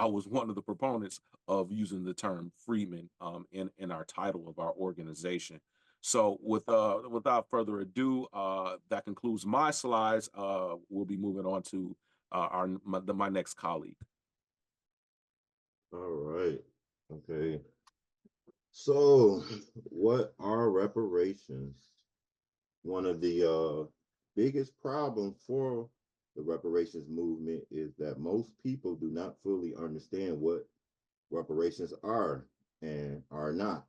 was one of the proponents of using the term freedmen in our title of our organization. So without further ado, that concludes my slides. We'll be moving on to my next colleague. All right. Okay. So, what are reparations? One of the biggest problems for the reparations movement is that most people do not fully understand what reparations are and are not.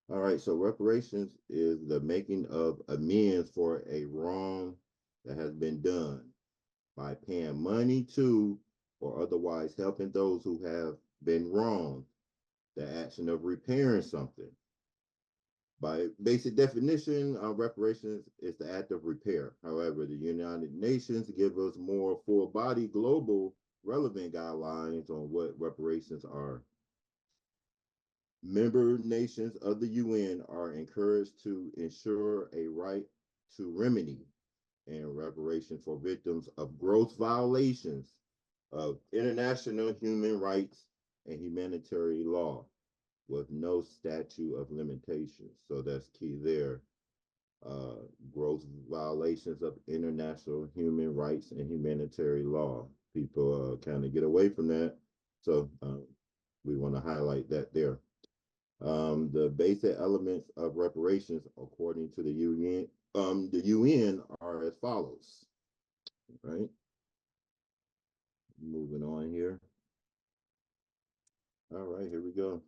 All right, so reparations is the making of amends for a wrong that has been done by paying money to or otherwise helping those who have been wronged, the action of repairing something. By basic definition, reparations is the act of repair. However, the United Nations give us more full-body global relevant guidelines on what reparations are. Member nations of the UN are encouraged to ensure a right to remedy and reparation for victims of gross violations of international human rights and humanitarian law with no statute of limitations. So that's key there. Gross violations of international human rights and humanitarian law. People kind of get away from that. So we want to highlight that there. The basic elements of reparations, according to the UN, are as follows. Right. Moving on here. All right, here we go.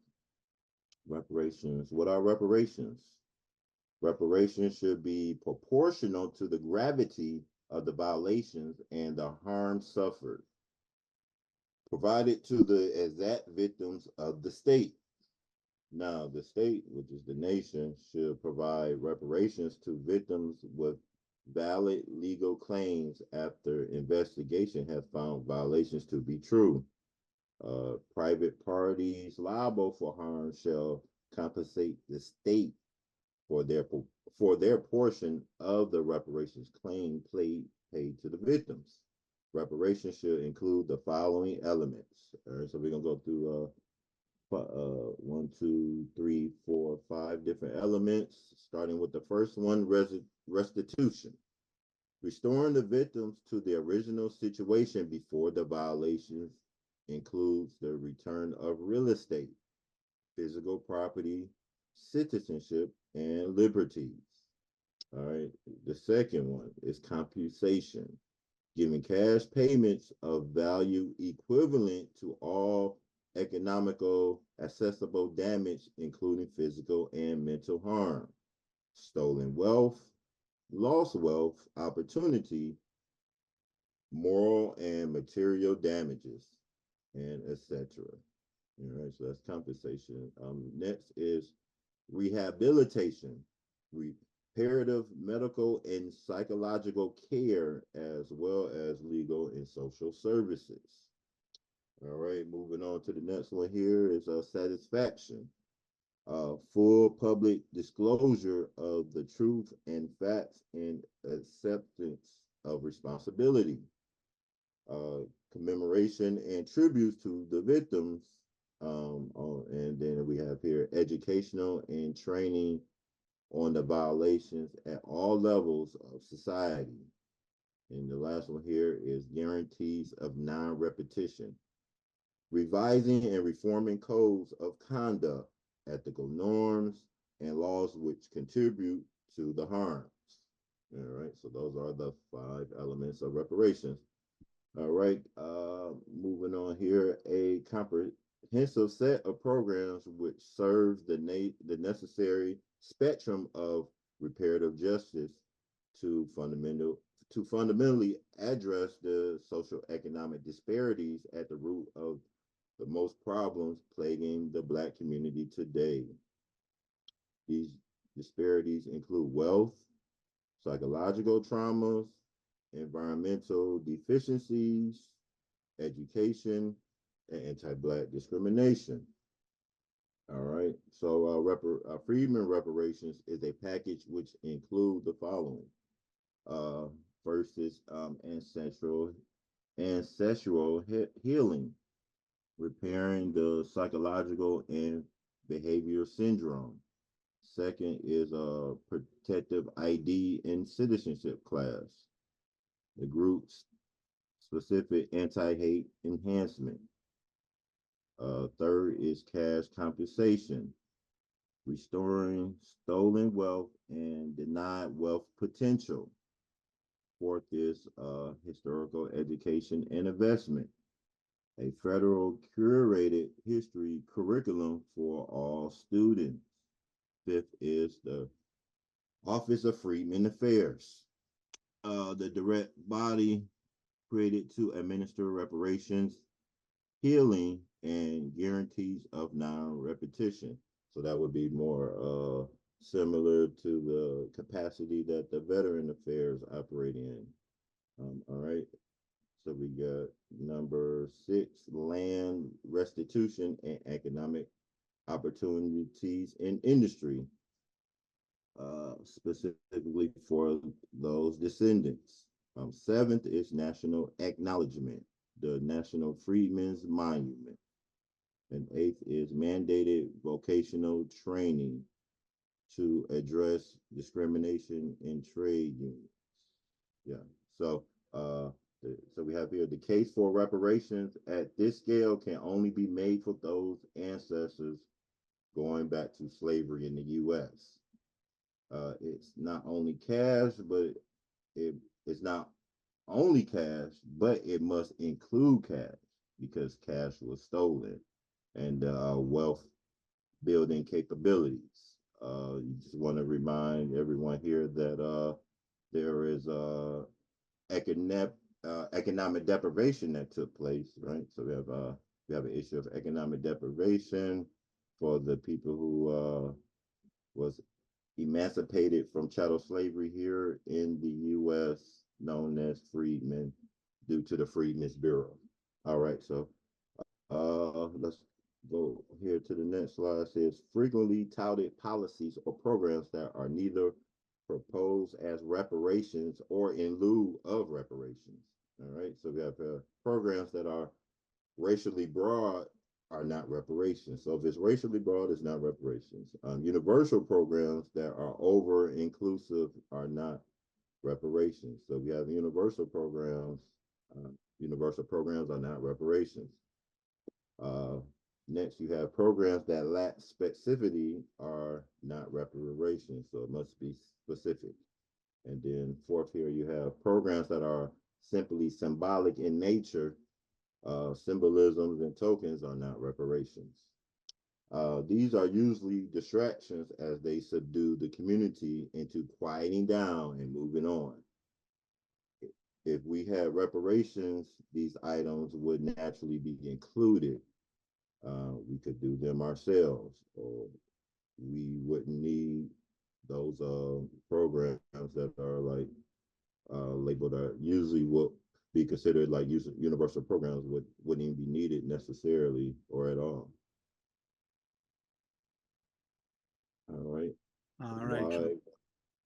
Reparations. What are reparations? Reparations should be proportional to the gravity of the violations and the harm suffered, provided to the exact victims of the state. Now, the state, which is the nation, should provide reparations to victims with valid legal claims after investigation has found violations to be true. Private parties liable for harm shall compensate the state for their portion of the reparations claim paid to the victims. Reparations should include the following elements. All right, so we're gonna go through 1, 2, 3, 4, 5 different elements, starting with the first one, restitution. Restoring the victims to the original situation before the violations includes the return of real estate, physical property, citizenship, and liberties. All right. The second one is compensation, giving cash payments of value equivalent to all economical accessible damage, including physical and mental harm, stolen wealth, lost wealth, opportunity, moral and material damages, and etc. All right, so that's compensation. Next is rehabilitation, reparative medical and psychological care, as well as legal and social services. All right, moving on to the next one here is satisfaction. Full public disclosure of the truth and facts and acceptance of responsibility. Commemoration and tributes to the victims. And then we have here educational and training on the violations at all levels of society. And the last one here is guarantees of non-repetition. Revising and reforming codes of conduct, ethical norms, and laws which contribute to the harms. All right, so those are the 5 elements of reparations. All right, moving on here, a comprehensive set of programs which serves the necessary spectrum of reparative justice to fundamentally address the social economic disparities at the root of the most problems plaguing the Black community today. disparities include wealth, psychological traumas, environmental deficiencies, education, and anti-Black discrimination. All right. So Freedmen reparations is a package which include the following. First is ancestral healing, repairing the psychological and behavioral syndrome. Second is protective ID and citizenship class. The group's specific anti-hate enhancement. Third is cash compensation, restoring stolen wealth and denied wealth potential. Fourth is historical education and investment, a federal curated history curriculum for all students. Fifth is the Office of Freedmen Affairs, the direct body created to administer reparations, healing, and guarantees of non-repetition. So that would be more similar to the capacity that the Veteran Affairs operate in. All right. So we got number 6, land restitution and economic opportunities in industry, specifically for those descendants. 7th is national acknowledgement, the National Freedmen's Monument. And 8th is mandated vocational training to address discrimination in trade unions. Yeah. So we have here the case for reparations at this scale can only be made for those ancestors going back to slavery in the U.S. It's not only cash, but it's not only cash, but it must include cash because cash was stolen, and wealth building capabilities. You just want to remind everyone here that there is economic deprivation that took place, right? So we have an issue of economic deprivation for the people who was emancipated from chattel slavery here in the U.S., known as freedmen, due to the Freedmen's Bureau. All right, so let's go here to the next slide. It says frequently touted policies or programs that are neither proposed as reparations or in lieu of reparations. All right, so we have programs that are racially broad are not reparations. So if it's racially broad, it's not reparations. Universal programs that are over inclusive are not reparations. So we have universal programs. Universal programs are not reparations. Next, you have programs that lack specificity are not reparations. So it must be specific. And then fourth here, you have programs that are simply symbolic in nature. Symbolisms and tokens are not reparations. These are usually distractions as they subdue the community into quieting down and moving on. If we had reparations, these items would naturally be included. We could do them ourselves, or we wouldn't need those programs that are like labeled usually will be considered like universal programs wouldn't even be needed necessarily or at all. All right. All right. Why?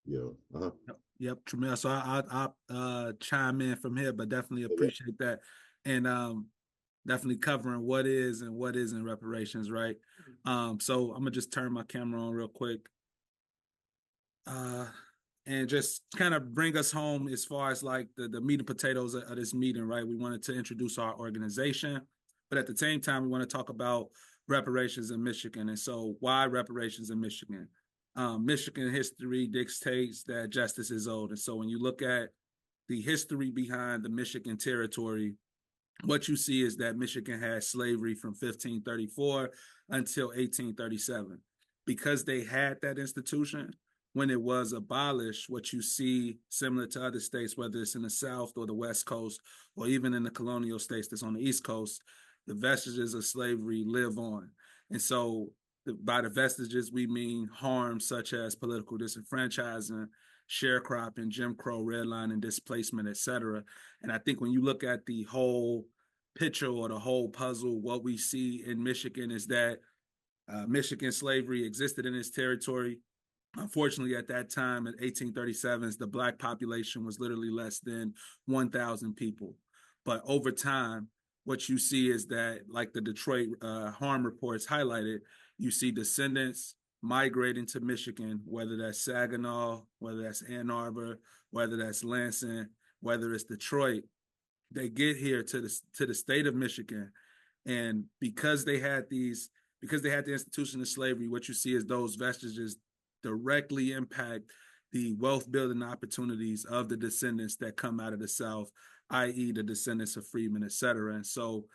Yeah. Yep, Tremel. So I'll chime in from here, but definitely appreciate that. And definitely covering what is and what isn't reparations, right? So I'm gonna just turn my camera on real quick. And just kind of bring us home as far as like the meat and potatoes of this meeting, right? We wanted to introduce our organization, but at the same time, we want to talk about reparations in Michigan. And so why reparations in Michigan? Michigan history dictates that justice is owed. And so when you look at the history behind the Michigan territory, what you see is that Michigan had slavery from 1534 until 1837. Because they had that institution, when it was abolished, what you see similar to other states, whether it's in the South or the West Coast, or even in the colonial states that's on the East Coast, the vestiges of slavery live on. And so By the vestiges, we mean harms such as political disenfranchisement, sharecropping, Jim Crow, redlining, displacement, etc. And I think when you look at the whole picture or the whole puzzle, what we see in Michigan is that Michigan slavery existed in its territory. Unfortunately, at that time, in 1837s, the Black population was literally less than 1,000 people. But over time, what you see is that, like the Detroit harm reports highlighted, you see descendants migrating to Michigan, whether that's Saginaw, whether that's Ann Arbor, whether that's Lansing, whether it's Detroit. They get here to the state of Michigan, and because they had the institution of slavery, what you see is those vestiges directly impact the wealth building opportunities of the descendants that come out of the South, i.e. the descendants of freedmen, et cetera. And so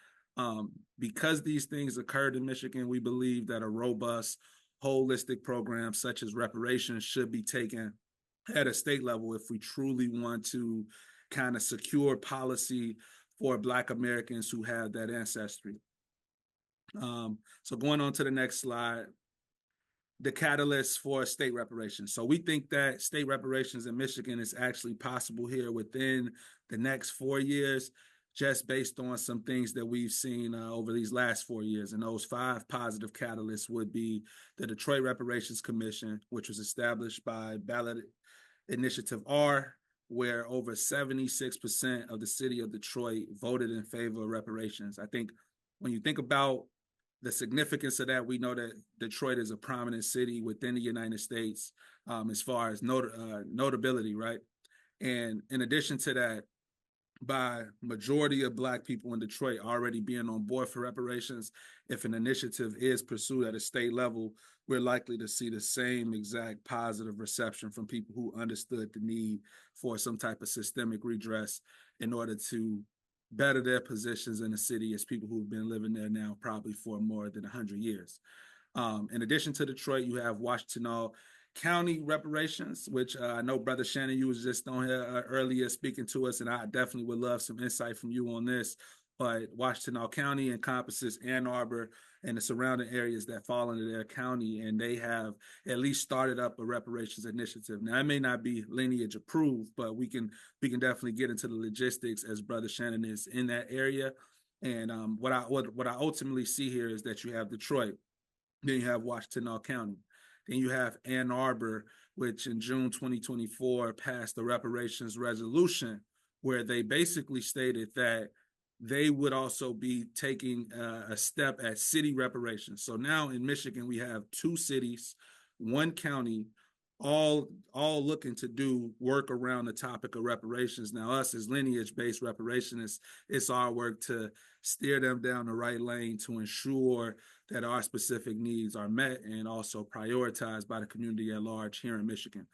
because these things occurred in Michigan, we believe that a robust, holistic program such as reparations should be taken at a state level if we truly want to kind of secure policy for Black Americans who have that ancestry. So going on to the next slide, the catalyst for state reparations. So we think that state reparations in Michigan is actually possible here within the next 4 years, just based on some things that we've seen over these last 4 years. And those 5 positive catalysts would be the Detroit Reparations Commission, which was established by ballot initiative R, where over 76% of the city of Detroit voted in favor of reparations. I think when you think about the significance of that, we know that Detroit is a prominent city within the United States as far as notability, right? And in addition to that, by majority of Black people in Detroit already being on board for reparations, if an initiative is pursued at a state level, we're likely to see the same exact positive reception from people who understood the need for some type of systemic redress in order to better their positions in the city as people who've been living there now probably for more than 100 years. In addition to Detroit, you have Washtenaw County reparations, which I know Brother Shannon, you was just on here earlier speaking to us, and I definitely would love some insight from you on this. But Washtenaw County encompasses Ann Arbor and the surrounding areas that fall under their county, and they have at least started up a reparations initiative. Now, it may not be lineage approved, but we can definitely get into the logistics as Brother Shannon is in that area. And what I ultimately see here is that you have Detroit, then you have Washtenaw County. Then you have Ann Arbor, which in June 2024 passed the reparations resolution, where they basically stated that they would also be taking a step at city reparations. So now in Michigan, we have 2 cities, 1 county, all looking to do work around the topic of reparations. Now, us as lineage-based reparationists, it's our work to steer them down the right lane to ensure that our specific needs are met and also prioritized by the community at large here in Michigan.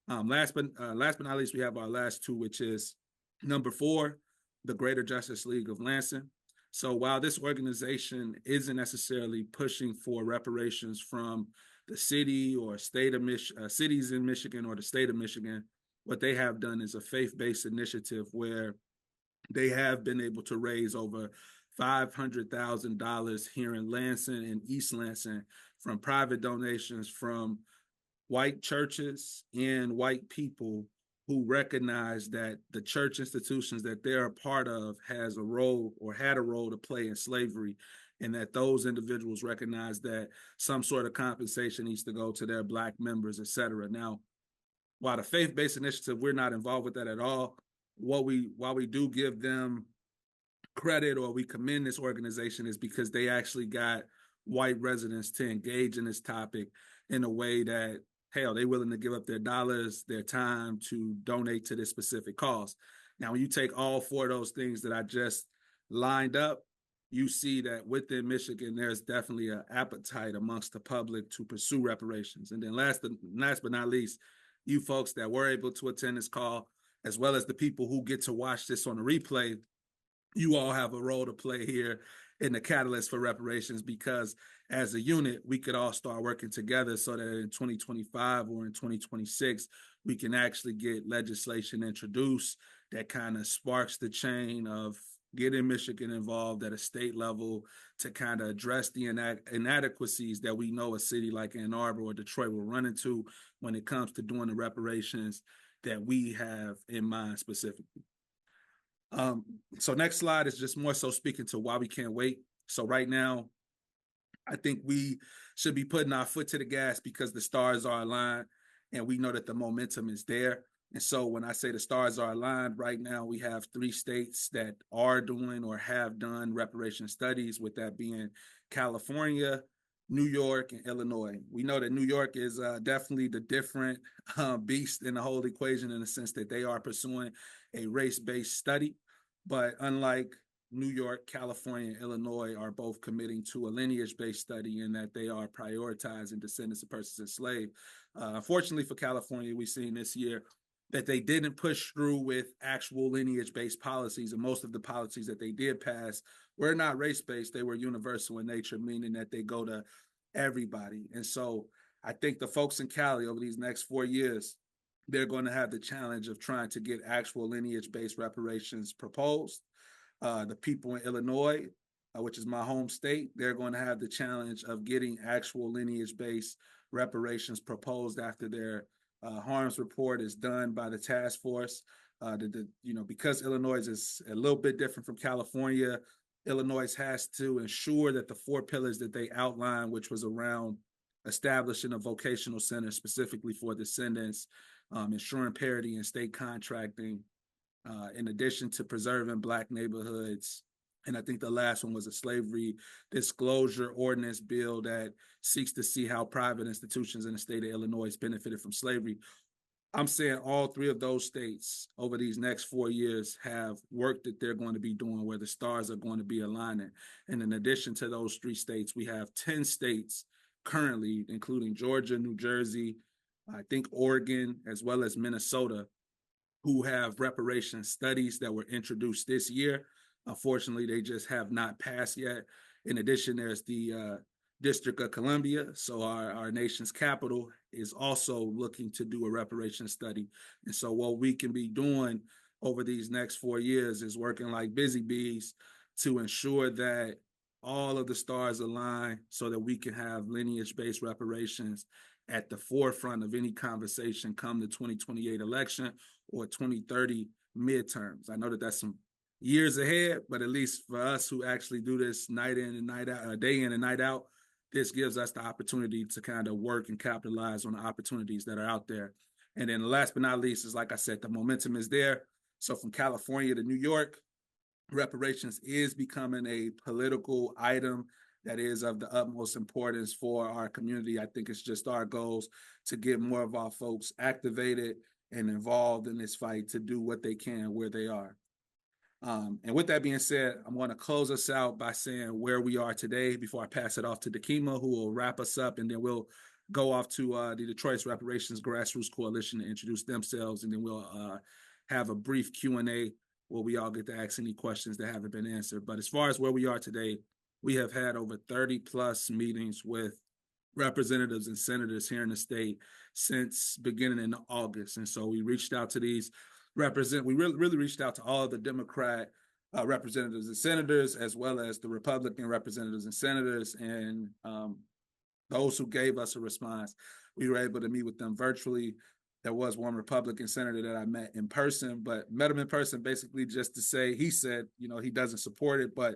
Last but not least, we have our last 2, which is number 4, the Greater Justice League of Lansing. So while this organization isn't necessarily pushing for reparations from the city or state of cities in Michigan or the state of Michigan, what they have done is a faith-based initiative where they have been able to raise over $500,000 here in Lansing and East Lansing from private donations from white churches and white people who recognize that the church institutions that they're a part of has a role or had a role to play in slavery, and that those individuals recognize that some sort of compensation needs to go to their Black members, et cetera. Now, while the faith-based initiative, we're not involved with that at all. While we do give them credit or we commend this organization is because they actually got white residents to engage in this topic in a way that, hell, they're willing to give up their dollars, their time to donate to this specific cause. Now, when you take all 4 of those things that I just lined up, you see that within Michigan, there's definitely an appetite amongst the public to pursue reparations. And then last but not least, you folks that were able to attend this call, as well as the people who get to watch this on the replay, you all have a role to play here in the catalyst for reparations, because as a unit, we could all start working together so that in 2025 or in 2026, we can actually get legislation introduced that kind of sparks the chain of getting Michigan involved at a state level to kind of address the inadequacies that we know a city like Ann Arbor or Detroit will run into when it comes to doing the reparations that we have in mind specifically. So next slide is just more so speaking to why we can't wait. So right now, I think we should be putting our foot to the gas because the stars are aligned and we know that the momentum is there. And so when I say the stars are aligned, right now we have 3 states that are doing or have done reparation studies, with that being California, New York, and Illinois. We know that New York is definitely the different beast in the whole equation, in the sense that they are pursuing a race-based study. But unlike New York, California, and Illinois are both committing to a lineage-based study in that they are prioritizing descendants of persons enslaved. Unfortunately for California, we've seen this year that they didn't push through with actual lineage-based policies, and most of the policies that they did pass were not race-based. They were universal in nature, meaning that they go to everybody. And so I think the folks in Cali over these next 4 years, they're going to have the challenge of trying to get actual lineage-based reparations proposed. The people in Illinois, which is my home state, they're going to have the challenge of getting actual lineage-based reparations proposed after their harms report is done by the task force. Because Illinois is a little bit different from California, Illinois has to ensure that the 4 pillars that they outlined, which was around establishing a vocational center specifically for descendants, ensuring parity in state contracting, in addition to preserving Black neighborhoods. And I think the last one was a slavery disclosure ordinance bill that seeks to see how private institutions in the state of Illinois benefited from slavery. I'm saying all 3 of those states over these next 4 years have work that they're going to be doing where the stars are going to be aligning. And in addition to those 3 states, we have 10 states currently, including Georgia, New Jersey, I think Oregon, as well as Minnesota, who have reparation studies that were introduced this year. Unfortunately, they just have not passed yet. In addition, there's the District of Columbia. So our nation's capital is also looking to do a reparation study. And so what we can be doing over these next 4 years is working like busy bees to ensure that all of the stars align so that we can have lineage-based reparations at the forefront of any conversation come the 2028 election or 2030 midterms. I know that that's some years ahead, but at least for us who actually do this night in and night out, day in and night out, this gives us the opportunity to kind of work and capitalize on the opportunities that are out there. And then last but not least is, like I said, the momentum is there. So from California to New York, reparations is becoming a political item that is of the utmost importance for our community. I think it's just our goals to get more of our folks activated and involved in this fight to do what they can where they are. And with that being said, I'm going to close us out by saying where we are today before I pass it off to Dakima, who will wrap us up, and then we'll go off to the Detroit's Reparations Grassroots Coalition to introduce themselves, and then we'll have a brief Q&A where we all get to ask any questions that haven't been answered. But as far as where we are today, we have had over 30 plus meetings with representatives and senators here in the state since beginning in August. And so we reached out to these we really reached out to all of the Democrat representatives and senators, as well as the Republican representatives and senators, and those who gave us a response, we were able to meet with them virtually. There was one Republican senator that I met in person, but met him in person basically just to say, he said, he doesn't support it, but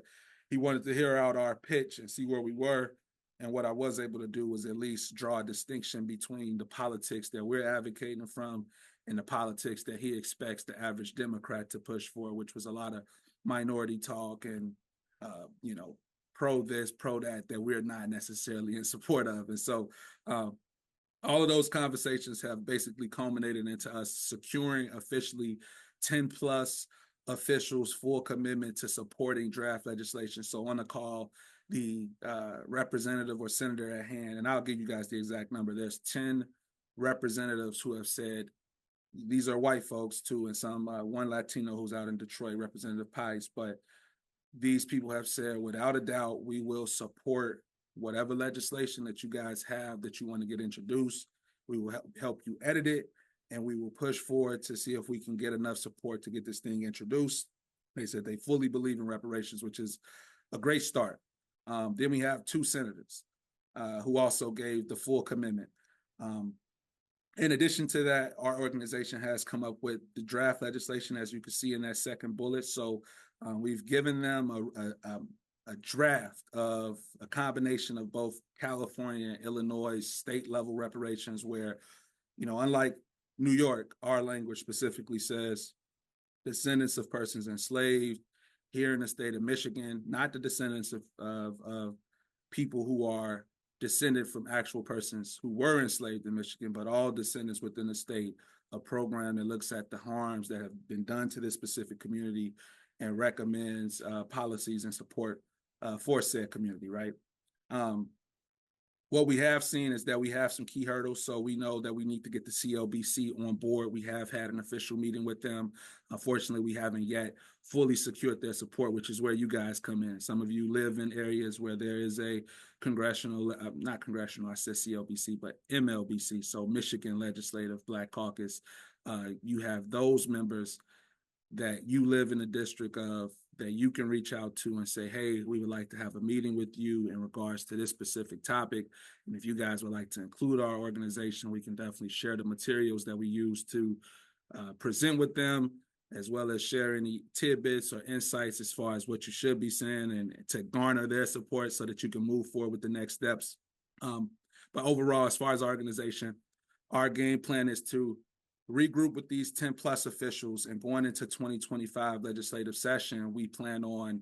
he wanted to hear out our pitch and see where we were. And what I was able to do was at least draw a distinction between the politics that we're advocating from and the politics that he expects the average Democrat to push for, which was a lot of minority talk and, pro this, pro that we're not necessarily in support of. And so all of those conversations have basically culminated into us securing officially 10 plus officials' full commitment to supporting draft legislation. So on the call, the representative or senator at hand, and I'll give you guys the exact number, there's 10 representatives who have said, these are white folks too, and some one Latino who's out in Detroit, Representative Pice, but these people have said, without a doubt, we will support whatever legislation that you guys have that you want to get introduced. We will help you edit it, and we will push forward to see if we can get enough support to get this thing introduced. They said they fully believe in reparations, which is a great start. Then we have 2 senators who also gave the full commitment. In addition to that, our organization has come up with the draft legislation, as you can see in that second bullet. So we've given them a draft of a combination of both California and Illinois state level reparations, where, unlike New York, our language specifically says descendants of persons enslaved here in the state of Michigan, not the descendants of people who are descended from actual persons who were enslaved in Michigan, but all descendants within the state, a program that looks at the harms that have been done to this specific community and recommends policies and support for said community, right? What we have seen is that we have some key hurdles. So we know that we need to get the CLBC on board. We have had an official meeting with them. Unfortunately, we haven't yet fully secured their support, which is where you guys come in. Some of you live in areas where there is a congressional, not congressional, I said CLBC, but MLBC, so Michigan Legislative Black Caucus. You have those members that you live in the district of, that you can reach out to and say, hey, we would like to have a meeting with you in regards to this specific topic. And if you guys would like to include our organization, we can definitely share the materials that we use to present with them, as well as share any tidbits or insights as far as what you should be saying, and to garner their support so that you can move forward with the next steps. But overall, as far as our organization, our game plan is to regroup with these 10 plus officials, and going into 2025 legislative session, we plan on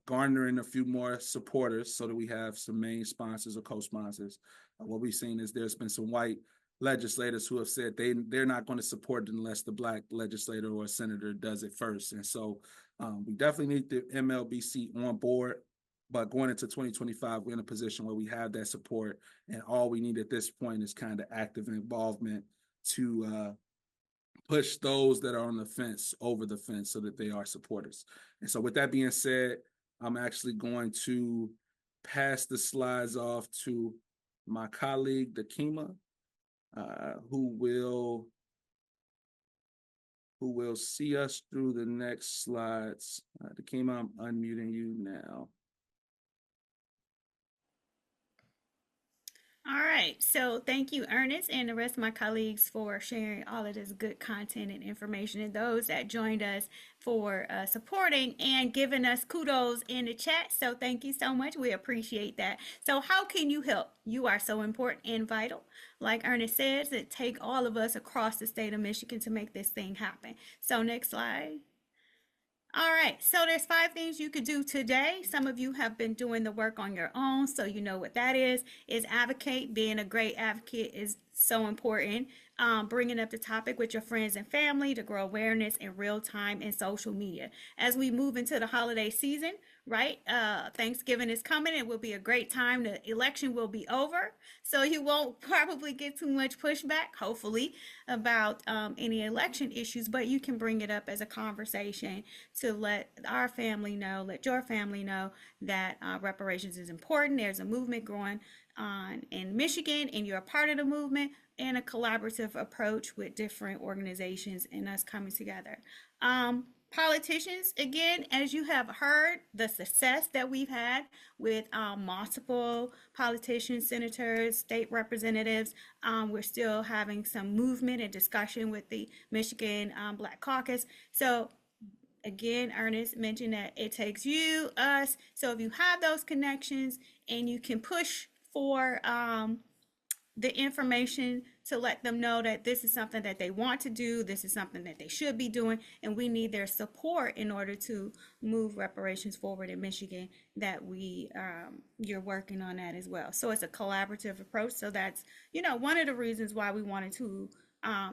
garnering a few more supporters so that we have some main sponsors or co-sponsors. What we've seen is there's been some white legislators who have said they're not going to support it unless the Black legislator or senator does it first. And so we definitely need the MLBC on board. But going into 2025, we're in a position where we have that support, and all we need at this point is kind of active involvement to push those that are on the fence over the fence so that they are supporters. And so with that being said, I'm actually going to pass the slides off to my colleague, Dakima, who will see us through the next slides. Dakima, I'm unmuting you now. All right, so thank you, Ernest, and the rest of my colleagues for sharing all of this good content and information, and those that joined us for supporting and giving us kudos in the chat. So thank you so much. We appreciate that. So how can you help? You are so important and vital. Like Ernest says, it takes all of us across the state of Michigan to make this thing happen. So next slide. All right, so there's 5 things you could do today. Some of you have been doing the work on your own, so you know what that is advocate. Being a great advocate is so important. Bringing up the topic with your friends and family to grow awareness in real time in social media. As we move into the holiday season, right? Thanksgiving is coming. It will be a great time. The election will be over, so you won't probably get too much pushback, hopefully, about any election issues, but you can bring it up as a conversation to let our family know, let your family know that reparations is important. There's a movement going on in Michigan, and you're a part of the movement, and a collaborative approach with different organizations and us coming together. Politicians, again, as you have heard, the success that we've had with multiple politicians, senators, state representatives, we're still having some movement and discussion with the Michigan Black Caucus. So again, Ernest mentioned that it takes you, us. So if you have those connections and you can push for the information to let them know that this is something that they want to do, this is something that they should be doing, and we need their support in order to move reparations forward in Michigan, that you're working on that as well. So it's a collaborative approach. So that's, one of the reasons why we wanted to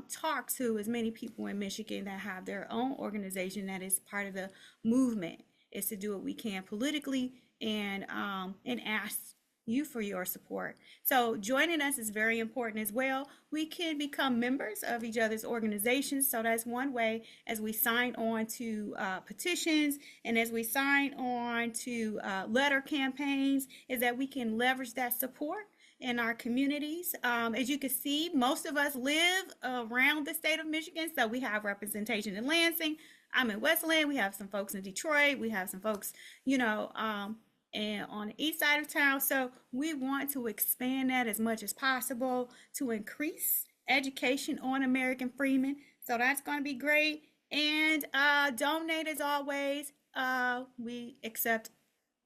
talk to as many people in Michigan that have their own organization that is part of the movement, is to do what we can politically and ask you for your support. So joining us is very important as well. We can become members of each other's organizations. So that's one way, as we sign on to petitions and as we sign on to letter campaigns, is that we can leverage that support in our communities. As you can see, most of us live around the state of Michigan, so we have representation in Lansing, I'm in Westland. We have some folks in Detroit. We have some folks, you know, and on the east side of town. So we want to expand that as much as possible to increase education on American freemen. So that's going to be great. And donate as always. We accept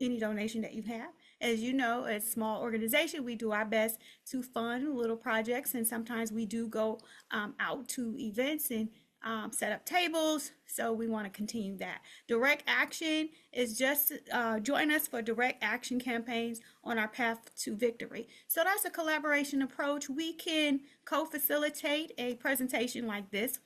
any donation that you have. As you know, as a small organization, we do our best to fund little projects, and sometimes we do go out to events and set up tables. So we want to continue that. Direct action is just join us for direct action campaigns on our path to victory. So that's a collaboration approach. We can co-facilitate a presentation like this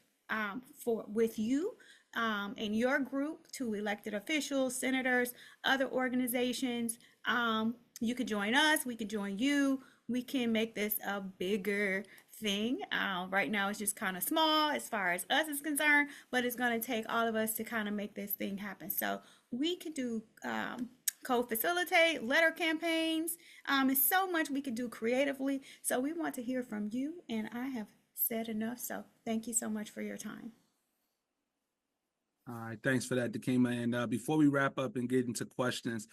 with you and your group to elected officials, senators, other organizations. You can join us, we can join you, we can make this a bigger thing. Right now it's just kind of small as far as us is concerned, but it's going to take all of us to kind of make this thing happen. So we can do co-facilitate, letter campaigns. It's so much we could do creatively. So we want to hear from you, and I have said enough. So thank you so much for your time. All right, thanks for that, Dakima. And before we wrap up and get into questions,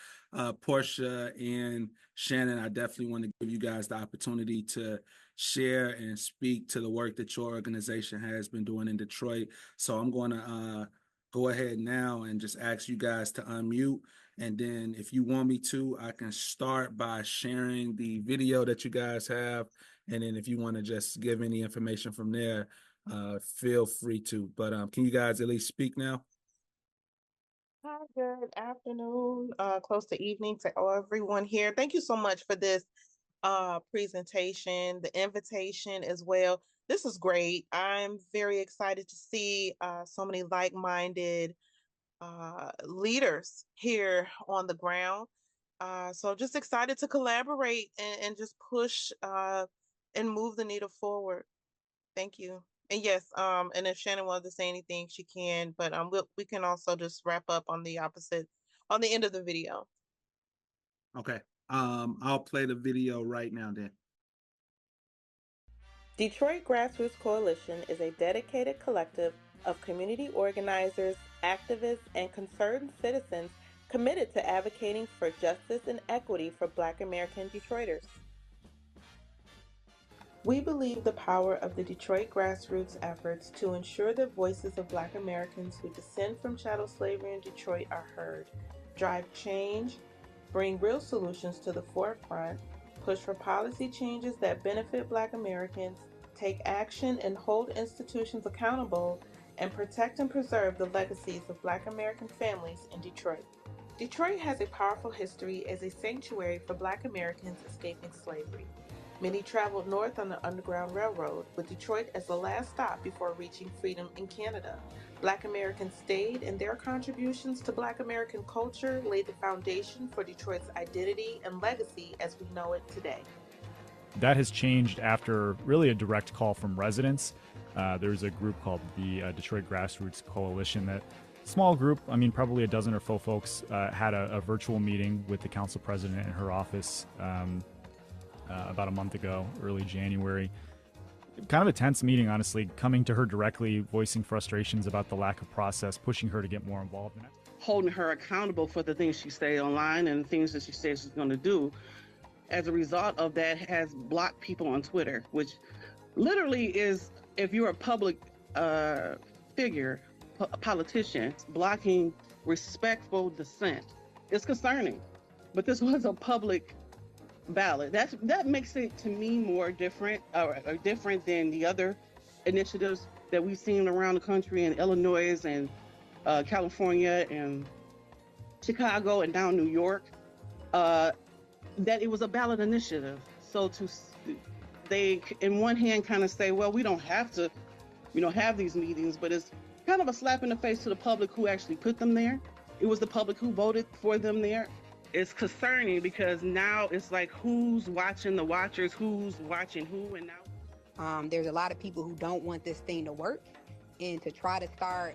Portia and Shannon, I definitely want to give you guys the opportunity to share and speak to the work that your organization has been doing in Detroit. So I'm going to go ahead now and just ask you guys to unmute. And then if you want me to, I can start by sharing the video that you guys have. And then if you want to just give any information from there, feel free to. But can you guys at least speak now? Hi, good afternoon, close to evening to everyone here. Thank you so much for this presentation, the invitation as well. This is great. I'm very excited to see so many like-minded leaders here on the ground. So just excited to collaborate and just push and move the needle forward. Thank you. And yes, and if Shannon wants to say anything, she can, but we can also just wrap up on the end of the video. Okay. I'll play the video right now then. Detroit Grassroots Coalition is a dedicated collective of community organizers, activists, and concerned citizens committed to advocating for justice and equity for Black American Detroiters. We believe the power of the Detroit grassroots efforts to ensure the voices of Black Americans who descend from chattel slavery in Detroit are heard, drive change, bring real solutions to the forefront, push for policy changes that benefit Black Americans, take action and hold institutions accountable, and protect and preserve the legacies of Black American families in Detroit. Detroit has a powerful history as a sanctuary for Black Americans escaping slavery. Many traveled north on the Underground Railroad, with Detroit as the last stop before reaching freedom in Canada. Black Americans stayed, and their contributions to Black American culture laid the foundation for Detroit's identity and legacy as we know it today. That has changed after really a direct call from residents. There's a group called the Detroit Grassroots Coalition that small group, I mean, probably a dozen or so folks had a virtual meeting with the council president in her office about a month ago, early January. Kind of a tense meeting, honestly, coming to her directly, voicing frustrations about the lack of process, pushing her to get more involved in it. Holding her accountable for the things she said online and the things that she says she's going to do. As a result of that, has blocked people on Twitter, which literally is, if you're a public figure, a politician, blocking respectful dissent. It's concerning, but this was a public ballot. That makes it to me more different, or different than the other initiatives that we've seen around the country in Illinois and California and Chicago and down New York. That it was a ballot initiative. So they, in one hand, kind of say, well, we don't have to, have these meetings, but it's kind of a slap in the face to the public who actually put them there. It was the public who voted for them there. It's concerning because now it's like, who's watching the watchers, who's watching who, and now. There's a lot of people who don't want this thing to work, and to try to start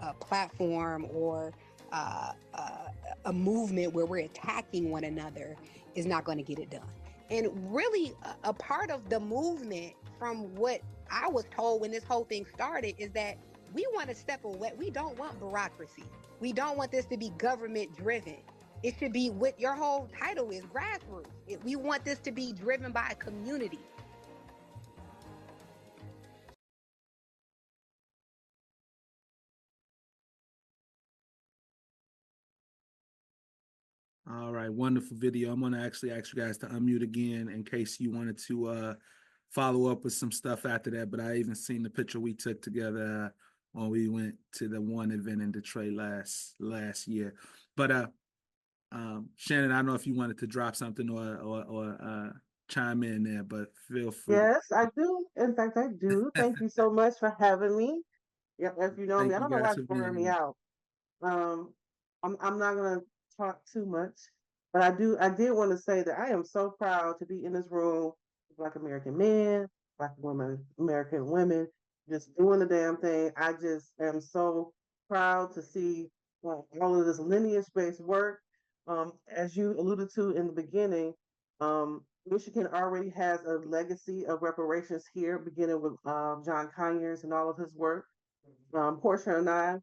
a platform or a movement where we're attacking one another is not going to get it done. And really, a part of the movement, from what I was told when this whole thing started, is that We want to step away. We don't want bureaucracy. We don't want this to be government driven. It should be what your whole title is, grassroots. We want this to be driven by a community. All right, wonderful video. I'm gonna actually ask you guys to unmute again in case you wanted to follow up with some stuff after that. But I even seen the picture we took together when we went to the one event in Detroit last year. But Shannon, I don't know if you wanted to drop something or chime in there, but feel free. Yes, I do. In fact, I do. Thank you so much for having me. Yeah, if you know me, I don't know why it's blurring me out. I'm not gonna talk too much, but I did want to say that I am so proud to be in this room with Black American men, Black women, American women, just doing the damn thing. I just am so proud to see all of this lineage-based work. As you alluded to in the beginning, Michigan already has a legacy of reparations here, beginning with John Conyers and all of his work. Portia and I,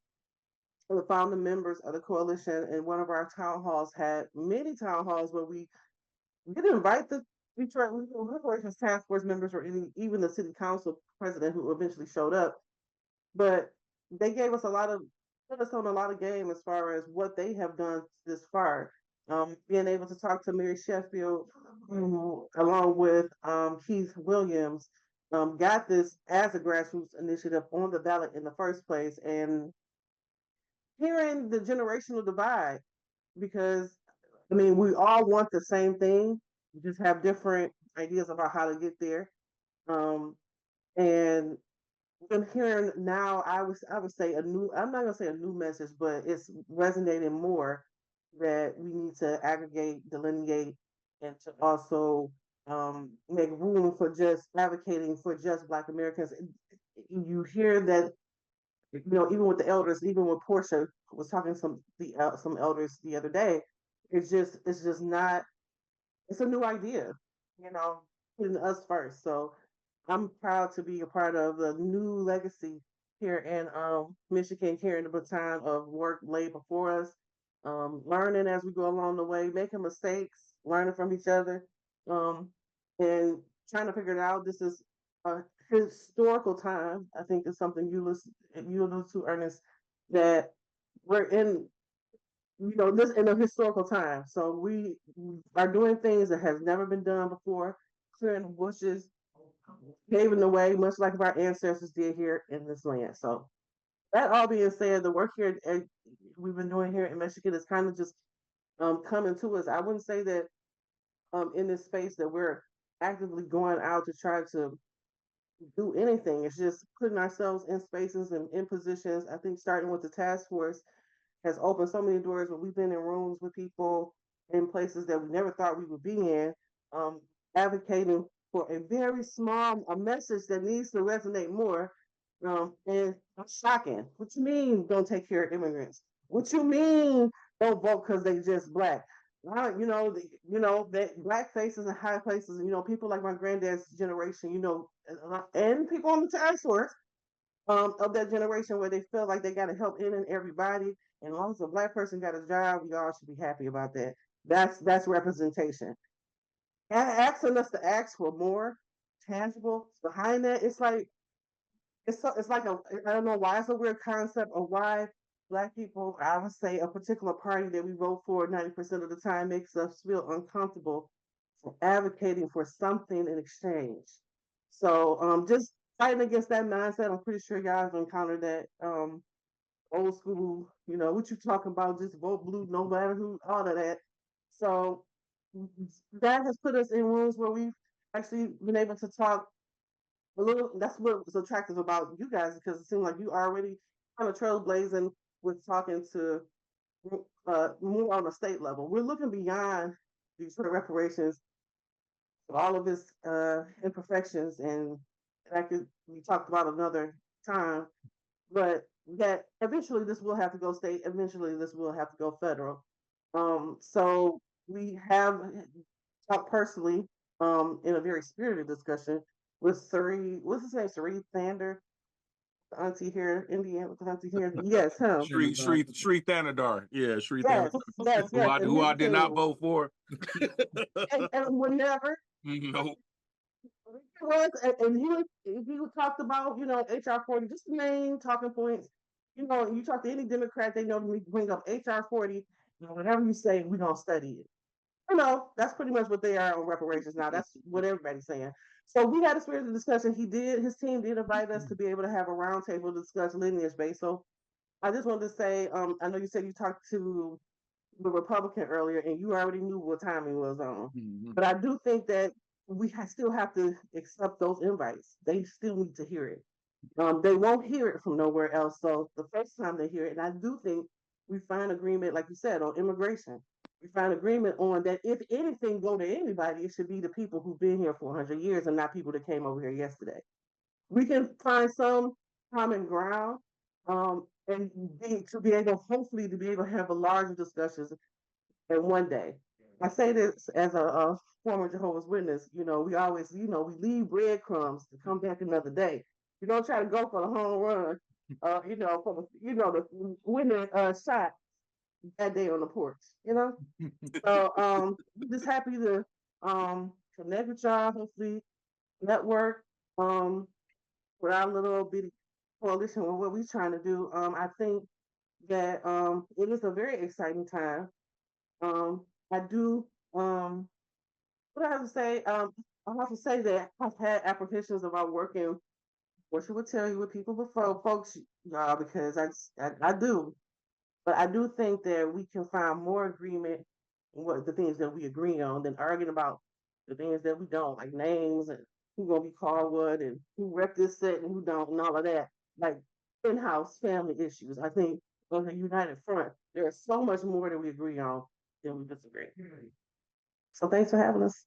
the founding members of the coalition, in one of our town halls, had many town halls where we didn't invite the Detroit Reparations Task Force members or even the city council president who eventually showed up, but they gave us put us on a lot of game as far as what they have done this far. Being able to talk to Mary Sheffield, along with Keith Williams, got this as a grassroots initiative on the ballot in the first place, and hearing the generational divide, because I mean, we all want the same thing, we just have different ideas about how to get there. And I'm hearing now, I would say I'm not gonna say a new message, but it's resonating more that we need to aggregate, delineate, and to also make room for just advocating for just Black Americans. You hear that, even with the elders, even when Portia was talking to some elders the other day, it's just not. It's a new idea, putting us first. So I'm proud to be a part of the new legacy here in Michigan, carrying the baton of work laid before us, learning as we go along the way, making mistakes, learning from each other, and trying to figure it out. This is a historical time. I think it's something you allude to, Ernest, that we're in, this in a historical time. So we are doing things that has never been done before, clearing bushes, paving the way, much like our ancestors did here in this land. So that all being said, the work here we've been doing here in Michigan is kind of just coming to us. I wouldn't say that in this space that we're actively going out to try to do anything. It's just putting ourselves in spaces and in positions. I think starting with the task force has opened so many doors where we've been in rooms with people in places that we never thought we would be in, advocating for a very a message that needs to resonate more. And it's shocking. What you mean don't take care of immigrants? What you mean don't vote because they just Black? That Black faces in high places, people like my granddad's generation, and people on the task force of that generation where they feel like they got to help in and everybody. And as long as a Black person got a job, we all should be happy about that. That's representation. Asking us to ask for more tangible behind that, it's like I don't know why it's a weird concept of why Black people, I would say a particular party that we vote for 90% of the time, makes us feel uncomfortable for advocating for something in exchange. So just fighting against that mindset. I'm pretty sure y'all have encountered that old school, what you talking about, just vote blue, no matter who, all of that. So that has put us in rooms where we've actually been able to talk a little. That's what was attractive about you guys, because it seemed like you already kind of trailblazing with talking to more on a state level. We're looking beyond these sort of reparations, all of its imperfections, and that could be talked about another time. But that eventually this will have to go state. Eventually this will have to go federal. So we have talked personally in a very spirited discussion with Sari, what's his name, Sari Thander, auntie here, Indiana with the auntie here. Yes, him. Sri Thanadar. Yeah, Sri Yes, Thanadar. yes, yes. And Who his I did not team. vote for. And whenever Nope. and he talked about, HR 40, just the main talking points. You talk to any Democrat, they know to bring up HR 40, whatever you say, we're gonna study it. That's pretty much what they are on reparations now. That's what everybody's saying. So we had a spirited discussion. His team did invite us to be able to have a roundtable to discuss lineage based. So I just wanted to say, I know you said you talked to the Republican earlier, and you already knew what time he was on. Mm-hmm. But I do think that we still have to accept those invites. They still need to hear it. They won't hear it from nowhere else. So the first time they hear it, and I do think we find agreement, like you said, on immigration. We find agreement on that if anything go to anybody, it should be the people who've been here for 100 years and not people that came over here yesterday. We can find some common ground, and to be able, hopefully, to be able to have a larger discussions in one day. I say this as a former Jehovah's Witness. We always, we leave breadcrumbs to come back another day. You don't try to go for the home run, for the winning shot that day on the porch. So I'm just happy to connect with y'all. Hopefully, network with our little bitty coalition with what we're trying to do. I think that it is a very exciting time. I do. What I have to say. I have to say that I've had apprehensions about working. What you would tell you with people before, folks, y'all, because I do. But I do think that we can find more agreement in what the things that we agree on than arguing about the things that we don't, like names and who gonna be called what and who rep this set and who don't and all of that. Like in-house family issues. I think on the united front, there's so much more that we agree on than we disagree. So thanks for having us.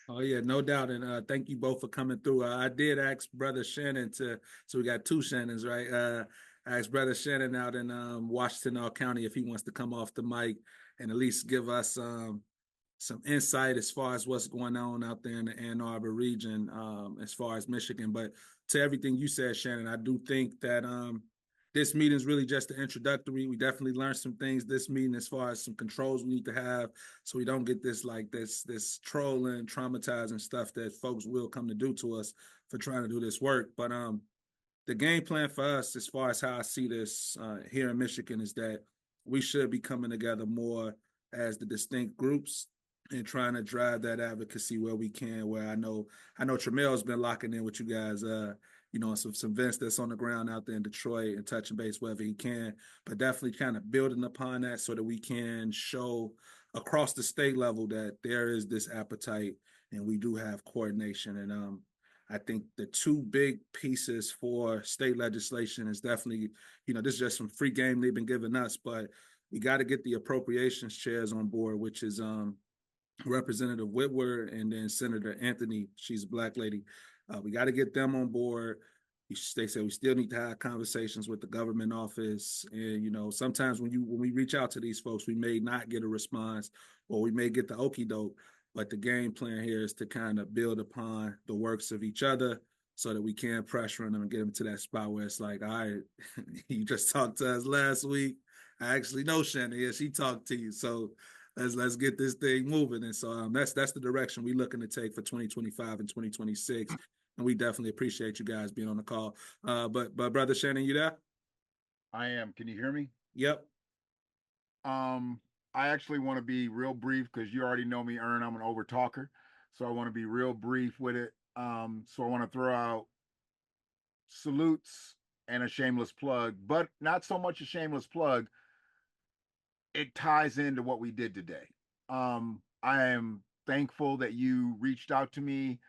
Oh yeah, no doubt, and thank you both for coming through. I did ask Brother Shannon so we got two Shannons, right? I asked Brother Shannon out in Washington County if he wants to come off the mic and at least give us some insight as far as what's going on out there in the Ann Arbor region, as far as Michigan. But to everything you said, Shannon, I do think that this meeting is really just the introductory. We definitely learned some things this meeting as far as some controls we need to have so we don't get this trolling, traumatizing stuff that folks will come to do to us for trying to do this work. But the game plan for us, as far as how I see this here in Michigan, is that we should be coming together more as the distinct groups and trying to drive that advocacy where we can. Where I know Tramel's been locking in with you guys, some events that's on the ground out there in Detroit and touching base wherever he can, but definitely kind of building upon that so that we can show across the state level that there is this appetite and we do have coordination. And I think the two big pieces for state legislation is definitely, this is just some free game they've been giving us, but we got to get the appropriations chairs on board, which is Representative Whitwer and then Senator Anthony. She's a Black lady. We got to get them on board. They said we still need to have conversations with the government office. And, sometimes when we reach out to these folks, we may not get a response or we may get the okie doke. But the game plan here is to kind of build upon the works of each other so that we can pressure on them and get them to that spot where it's like, all right, you just talked to us last week. I actually know Shannon. Yeah, she talked to you. So let's get this thing moving. And so that's the direction we're looking to take for 2025 and 2026. And we definitely appreciate you guys being on the call. But Brother Shannon, you there? I am. Can you hear me? Yep. I actually want to be real brief because you already know me, Ern. I'm an over talker. So I want to be real brief with it. So I want to throw out salutes and a shameless plug, but not so much a shameless plug. It ties into what we did today. I am thankful that you reached out to me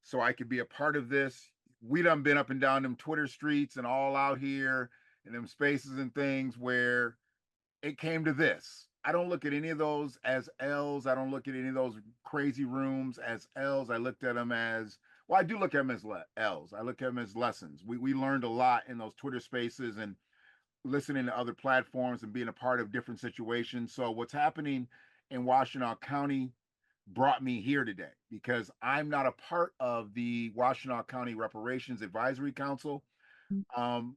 so I could be a part of this. We done been up and down them Twitter streets and all out here in them spaces and things where it came to this. I don't look at any of those as L's. I don't look at any of those crazy rooms as L's. I looked at them as, well, I do look at them as L's. I look at them as lessons. We learned a lot in those Twitter spaces and listening to other platforms and being a part of different situations. So what's happening in Washtenaw County brought me here today because I'm not a part of the Washtenaw County Reparations Advisory Council,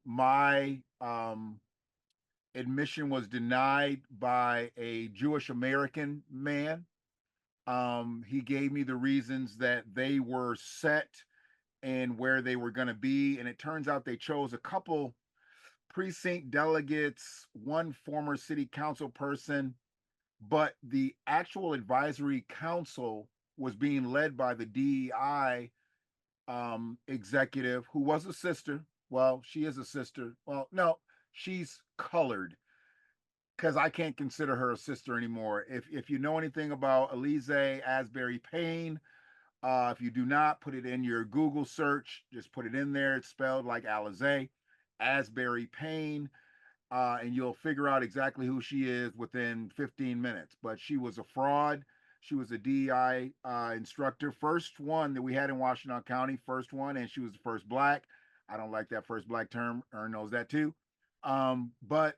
My admission was denied by a Jewish American man. He gave me the reasons that they were set and where they were going to be. And it turns out they chose a couple precinct delegates, one former city council person, but the actual advisory council was being led by the DEI executive who was a sister. Well, she is a sister. Well, no, she's colored because I can't consider her a sister anymore. If you know anything about Elise Asbury Payne, if you do not, put it in your Google search. Just put it in there. It's spelled like Alize, Asbury Payne, and you'll figure out exactly who she is within 15 minutes. But she was a fraud. She was a DEI instructor, first one that we had in Washington County, first one, and she was the first black. I don't like that first black term. Ern knows that too. But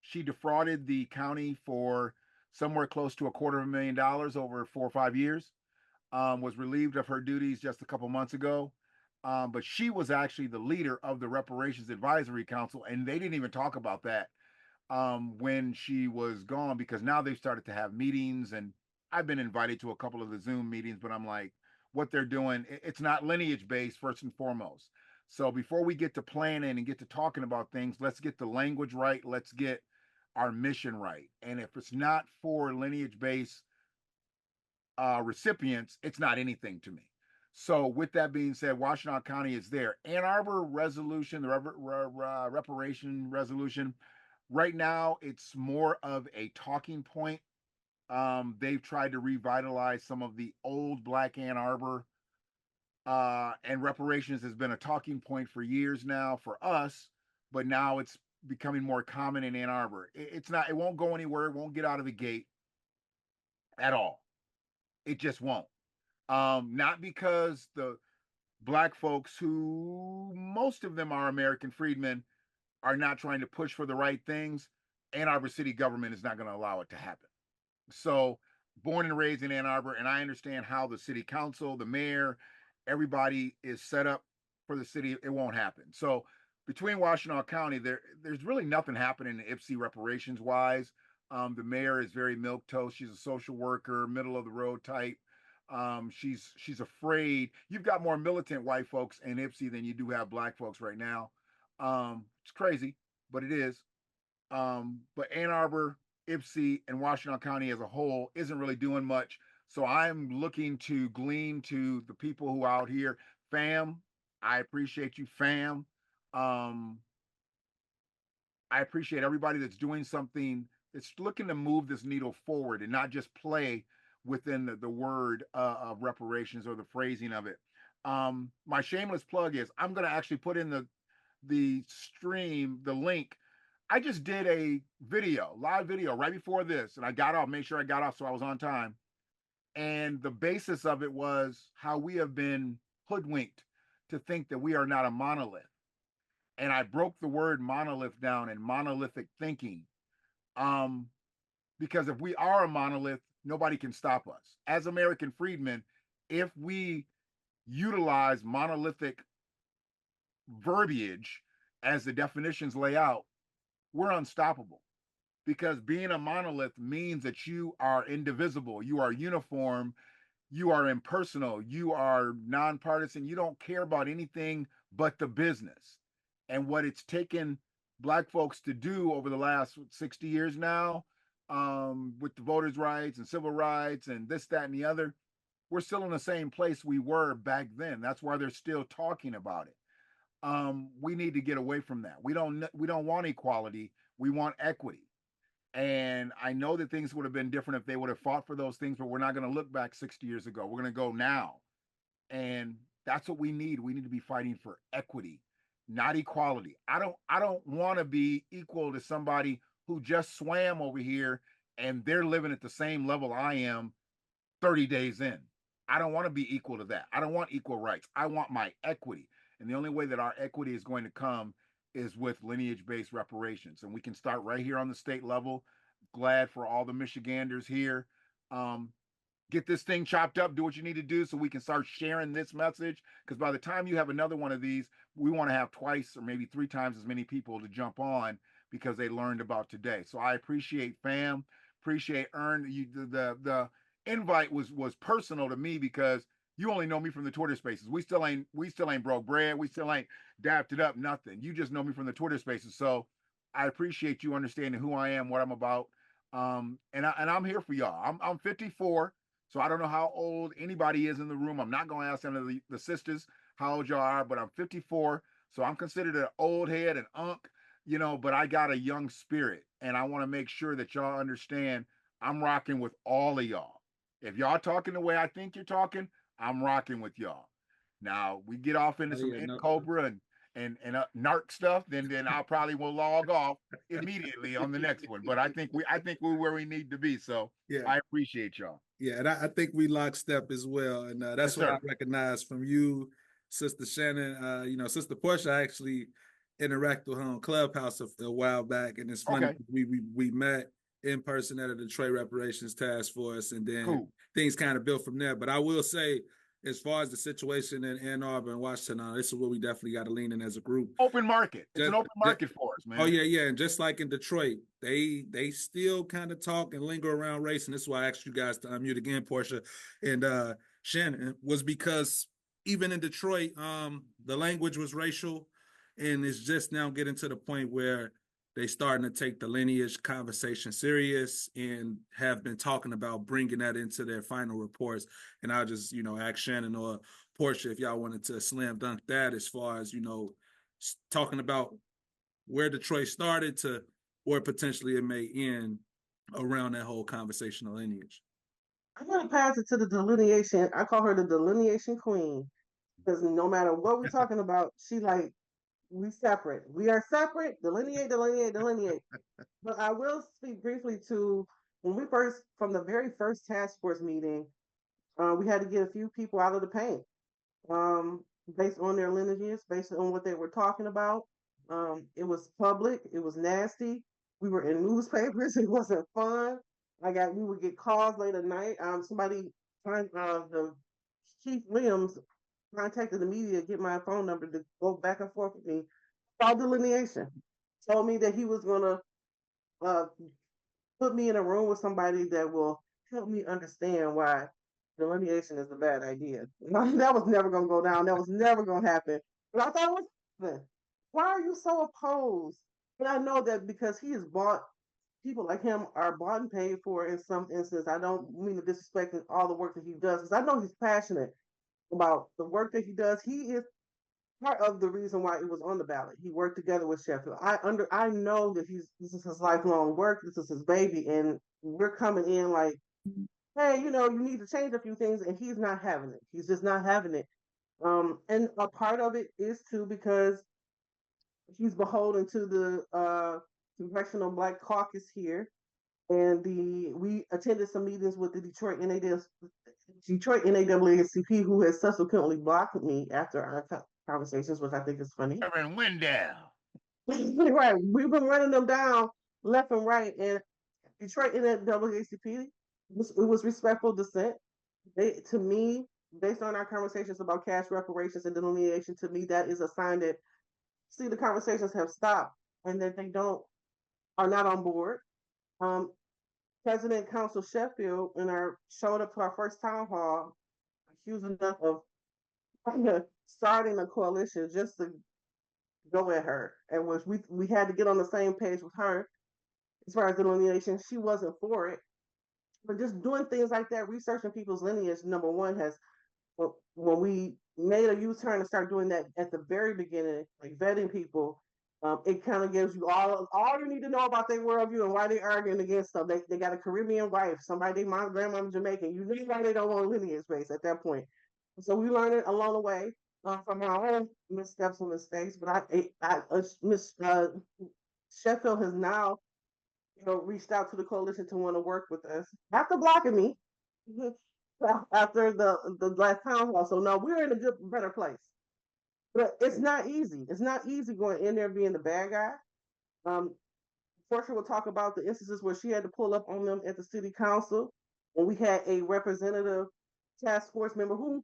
she defrauded the county for somewhere close to $250,000 over 4 or 5 years. Was relieved of her duties just a couple months ago. But she was actually the leader of the Reparations Advisory Council, and they didn't even talk about that when she was gone, because now they've started to have meetings, and I've been invited to a couple of the Zoom meetings, but I'm like, what they're doing, it's not lineage based first and foremost. So before we get to planning and get to talking about things, let's get the language right. Let's get our mission right. And if it's not for lineage based recipients, it's not anything to me. So with that being said, Washington County is there. Ann Arbor resolution, the reparation resolution, right now it's more of a talking point. They've tried to revitalize some of the old Black Ann Arbor, and reparations has been a talking point for years now for us, but now it's becoming more common in Ann Arbor. It's not, it won't go anywhere, it won't get out of the gate at all. It just won't. Not because the black folks, who most of them are American freedmen, are not trying to push for the right things. Ann Arbor city government is not going to allow it to happen. So, born and raised in Ann Arbor, and I understand how the city council, the mayor, everybody is set up for the city. It won't happen. So, between Washtenaw County, there's really nothing happening in Ypsi reparations wise. The mayor is very milquetoast. She's a social worker, middle of the road type. She's afraid. You've got more militant white folks in Ypsi than you do have black folks right now. It's crazy, but it is. But Ann Arbor, Ypsi, and Washtenaw County as a whole isn't really doing much. So I'm looking to glean to the people who are out here. Fam, I appreciate you, fam. I appreciate everybody that's doing something that's looking to move this needle forward and not just play within the word of reparations or the phrasing of it. My shameless plug is I'm going to actually put in the stream, the link. I just did a video, live video right before this, and I got off, made sure I got off so I was on time. And the basis of it was how we have been hoodwinked to think that we are not a monolith. And I broke the word monolith down and monolithic thinking. Because if we are a monolith, nobody can stop us. As American freedmen, if we utilize monolithic verbiage as the definitions lay out, we're unstoppable. Because being a monolith means that you are indivisible, you are uniform, you are impersonal, you are nonpartisan, you don't care about anything but the business. And what it's taken black folks to do over the last 60 years now, with the voters' rights and civil rights and this, that, and the other, we're still in the same place we were back then. That's why they're still talking about it. We need to get away from that. We don't want equality. We want equity. And I know that things would have been different if they would have fought for those things, but we're not going to look back 60 years ago. We're going to go now. And that's what we need. We need to be fighting for equity, not equality. I don't want to be equal to somebody who just swam over here and they're living at the same level I am 30 days in. I don't want to be equal to that. I don't want equal rights. I want my equity. And the only way that our equity is going to come is with lineage-based reparations. And we can start right here on the state level. Glad for all the Michiganders here. get this thing chopped up, do what you need to do so we can start sharing this message. Because by the time you have another one of these, we want to have twice or maybe 3 times as many people to jump on because they learned about today. So I appreciate fam, appreciate Ern. The invite was personal to me because you only know me from the Twitter spaces. We still ain't broke bread. We still ain't dapped it up, nothing. You just know me from the Twitter spaces. So I appreciate you understanding who I am, what I'm about. And I'm here for y'all. I'm 54, so I don't know how old anybody is in the room. I'm not going to ask any of the sisters how old y'all are, but I'm 54, so I'm considered an old head, an unk, but I got a young spirit, and I want to make sure that y'all understand I'm rocking with all of y'all. If y'all talking the way I think you're talking, I'm rocking with y'all. Now we get off into some Cobra and narc stuff, then I probably will log off immediately on the next one. But I think we're where we need to be. So Yeah, I appreciate y'all. Yeah, and I think we lockstep as well, and that's Yes, what sir. I recognize from you, Sister Shannon. Sister Portia, I actually interacted with her on Clubhouse a while back, and it's funny. Okay. We met in person at a Detroit Reparations Task Force, and then Cool. things kind of built from there. But I will say, as far as the situation in Ann Arbor and Washington, this is where we definitely got to lean in as a group. Open market. It's an open market for us, man. Oh yeah, and just like in Detroit, they still kind of talk and linger around race, and this is why I asked you guys to unmute again, Portia and Shannon, was because even in Detroit, the language was racial, and it's just now getting to the point where they starting to take the lineage conversation serious and have been talking about bringing that into their final reports. And I'll just ask Shannon or Portia if y'all wanted to slam dunk that as far as talking about where Detroit started to where potentially it may end around that whole conversational lineage. I'm going to pass it to the delineation. I call her the delineation queen because no matter what we're talking about, she we separate. We are separate. Delineate. But I will speak briefly to from the very first task force meeting, we had to get a few people out of the paint based on their lineages, based on what they were talking about. It was public. It was nasty. We were in newspapers. It wasn't fun. We would get calls late at night. The Chief Williams contacted the media to get my phone number to go back and forth with me about delineation. Told me that he was going to put me in a room with somebody that will help me understand why delineation is a bad idea. That was never going to go down. That was never going to happen. But I thought it was happening. Why are you so opposed? And I know that because he is bought, people like him are bought and paid for in some instances. I don't mean to disrespect all the work that he does, because I know he's passionate about the work that he does. He is part of the reason why it was on the ballot. He worked together with Sheffield. I know that this is his lifelong work. This is his baby, and we're coming in like, hey, you need to change a few things, and he's not having it. He's just not having it. And a part of it is too because he's beholden to the Congressional Black Caucus here, and we attended some meetings with the Detroit NAACP, who has subsequently blocked me after our conversations, which I think is funny. Reverend Wendell. Right, we've been running them down left and right, and Detroit NAACP, it was respectful dissent. To me, based on our conversations about cash reparations and delineation, to me that is a sign that the conversations have stopped and that they are not on board. President Council Sheffield showed up to our first town hall, accusing us of starting a coalition just to go at her, and which we had to get on the same page with her as far as delineation. She wasn't for it, but just doing things like that, researching people's lineage, number one, when we made a U-turn and started doing that at the very beginning, like vetting people, it kind of gives you all you need to know about their worldview and why they're arguing against stuff. They got a Caribbean wife, somebody, their grandmama Jamaican. You know why they don't want lineage base at that point. So we learned it along the way from our own missteps and mistakes. But Sheffield has now, reached out to the coalition to want to work with us after blocking me after the last town hall. So no, we're in a better place. But it's not easy. It's not easy going in there being the bad guy. Portia will talk about the instances where she had to pull up on them at the city council And we had a representative task force member who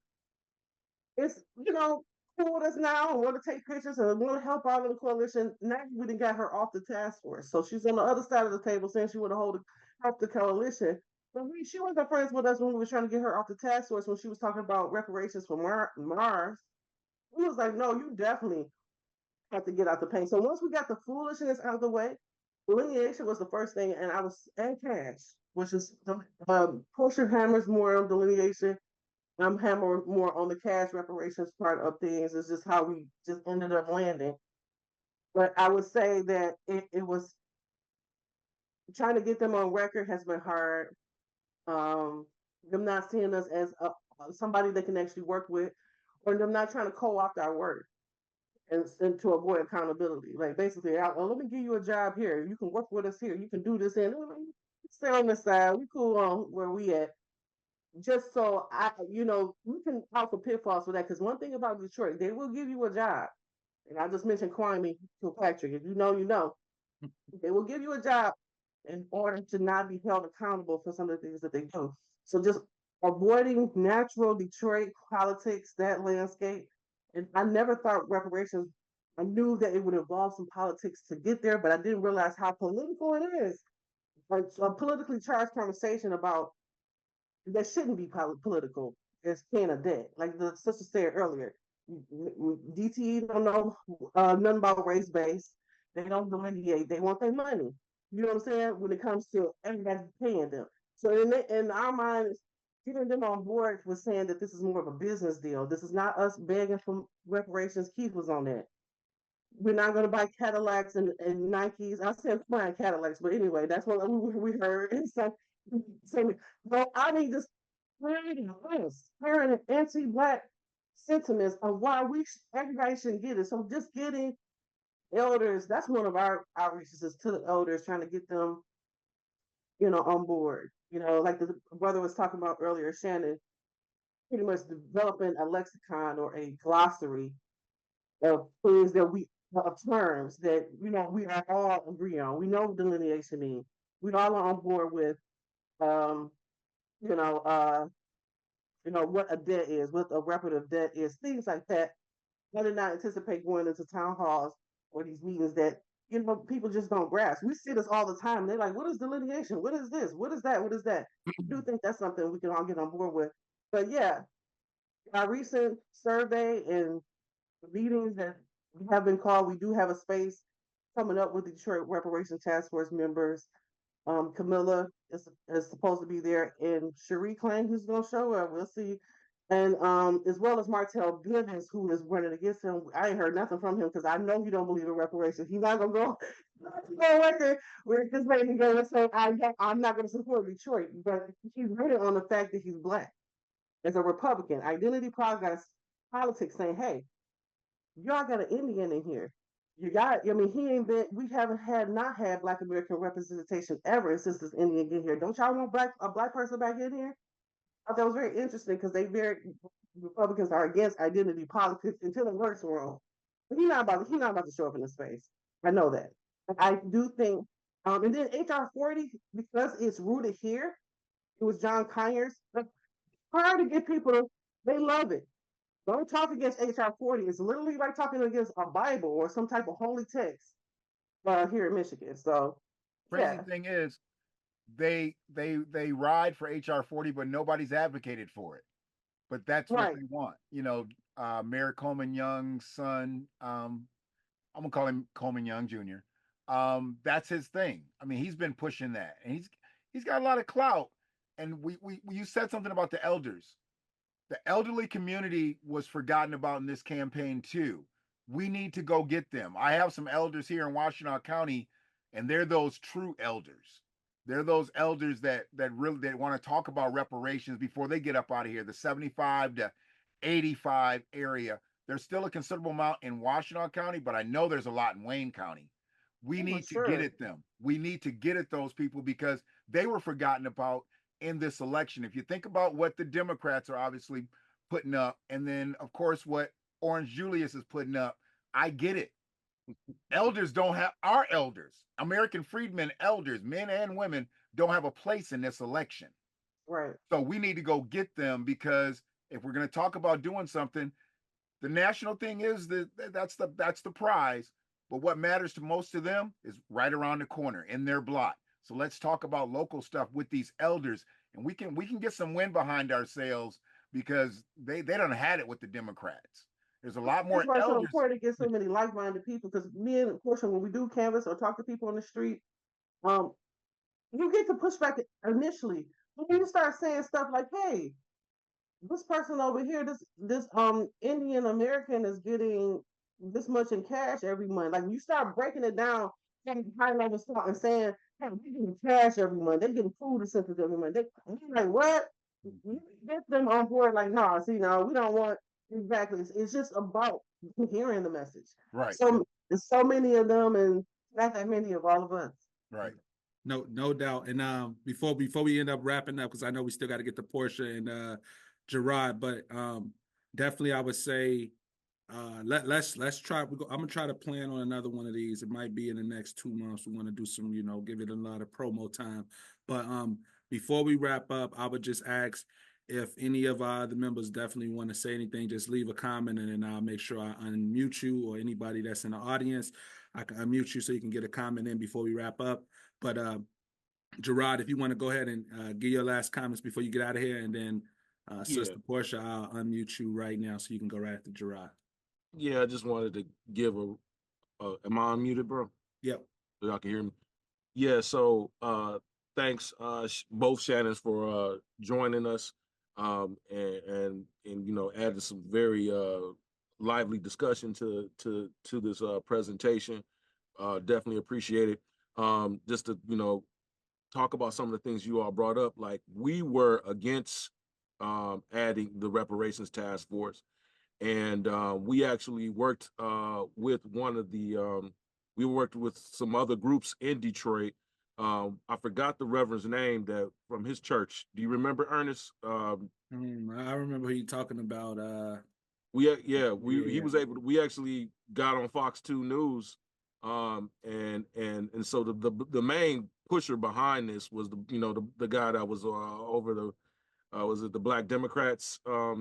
is, cool with us now and want to take pictures and want to help out in the coalition. Now we done got her off the task force. So she's on the other side of the table saying she want to help the coalition. But she wasn't friends with us when we were trying to get her off the task force when she was talking about reparations for Mars. We was like, no, you definitely have to get out the paint. So once we got the foolishness out of the way, delineation was the first thing, and cash, which is Portia hammers more on delineation. I'm hammering more on the cash reparations part of things. It's just how we just ended up landing. But I would say that it was trying to get them on record has been hard. Them not seeing us as somebody they can actually work with, or them not trying to co-opt our work and to avoid accountability. Like basically, let me give you a job here. You can work with us here. You can do this and stay on this side. We cool on where we at. Just so we can out for pitfalls for that. Because one thing about Detroit, they will give you a job. And I just mentioned Kwame Kilpatrick. If you know, you know. They will give you a job in order to not be held accountable for some of the things that they do. So just avoiding natural Detroit politics, that landscape. And I never thought reparations, I knew that it would involve some politics to get there, but I didn't realize how political it is. Like a politically charged conversation about that shouldn't be political is paying a debt. Like the sister said earlier, DTE don't know nothing about race base. They don't delineate. They want their money. You know what I'm saying? When it comes to everybody paying them. So in our minds, getting them on board was saying that this is more of a business deal. This is not us begging for reparations. Keith was on that. We're not going to buy Cadillacs and Nikes. I said buying Cadillacs, but anyway, that's what we heard. And so well, I mean, just spreading an anti-black sentiments of why everybody shouldn't get it. So just getting elders, that's one of our outreaches is to the elders, trying to get them, on board. Like the brother was talking about earlier, Shannon, pretty much developing a lexicon or a glossary of things of terms that, we are all agree on. We know what delineation means. We all are on board with, you know, uh, what a debt is, what a reparative debt is, things like that. I did not anticipate going into town halls or these meetings that, people just don't grasp. We see this all the time. They're like, what is delineation? What is this? What is that? What is that? I do think that's something we can all get on board with. But yeah, our recent survey and meetings that have been called, we do have a space coming up with the Detroit Reparations Task Force members. Camilla is supposed to be there, and Cherie Klein, who's going to show up. We'll see. And as well as Martell Givens, who is running against him. I ain't heard nothing from him because I know he don't believe in reparations. He's not going to go record with this lady going to say, I'm not going to support Detroit. But he's running on the fact that he's black. As a Republican, identity politics saying, hey, y'all got an Indian in here. He ain't been, we haven't not had Black American representation ever since this Indian get here. Don't y'all want a black person back in here? I thought that was very interesting because Republicans are against identity politics until it works wrong. But he's not about to show up in the space. I know that. But I do think, and then HR 40, because it's rooted here, it was John Conyers. But hard to get people they love it. Don't talk against HR 40. It's literally like talking against a Bible or some type of holy text here in Michigan. So, Crazy thing is, they ride for HR 40, but nobody's advocated for it. But that's what they want. Mayor Coleman Young's son, I'm gonna call him Coleman Young Jr. That's his thing. I mean, he's been pushing that, and he's got a lot of clout. And you said something about the elders. The elderly community was forgotten about in this campaign too. We need to go get them. I have some elders here in Washtenaw County, and they're those true elders. They're those elders that really want to talk about reparations before they get up out of here. The 75 to 85 area. There's still a considerable amount in Washtenaw County, but I know there's a lot in Wayne County. We need to get at them. We need to get at those people because they were forgotten about in this election. If you think about what the Democrats are obviously putting up, and then of course what Orange Julius is putting up, I get it. Elders don't have, our elders, American freedmen elders, men and women, don't have a place in this election. Right. So we need to go get them, because if we're going to talk about doing something, the national thing is that's the prize. But what matters to most of them is right around the corner in their block. So let's talk about local stuff with these elders, and we can get some wind behind ourselves, because they don't had it with the Democrats. There's a lot more That's why it's so elders. important to get so many like-minded people. Because me and Portia, when we do canvas or talk to people on the street, you get the pushback initially. When you start saying stuff like, "Hey, this person over here, this Indian American is getting this much in cash every month." Like, you start breaking it down from high level stuff and saying, "Hey, they're getting cash every month. They're getting food assistance every month." I'm like, what? You get them on board. Like, no, see, no, we don't want exactly. It's just about hearing the message. Right. So there's so many of them, and not that many of all of us. Right. No doubt. And before we end up wrapping up, because I know we still got to get to Portia and Gerard, but definitely I would say let's try. I'm gonna try to plan on another one of these. It might be in the next 2 months. We want to do some, give it a lot of promo time. But before we wrap up, I would just ask if any of the members definitely want to say anything. Just leave a comment, and then I'll make sure I unmute you, or anybody that's in the audience, I can unmute you so you can get a comment in before we wrap up. But Gerard, if you want to go ahead and give your last comments before you get out of here, and then Sister Portia, I'll unmute you right now so you can go right after Gerard. Yeah, I just wanted to give am I unmuted, bro? Yep. So y'all can hear me. Yeah, so thanks both Shannons for joining us and added some very lively discussion to this presentation. Definitely appreciate it. Just to talk about some of the things you all brought up, like we were against adding the reparations task force. And we actually worked with we worked with some other groups in Detroit. I forgot the reverend's name from his church. Do you remember, Ernest? I remember who you talking about. He was able to, we actually got on Fox 2 News. And so the main pusher behind this was the guy that was over the was it the Black Democrats? I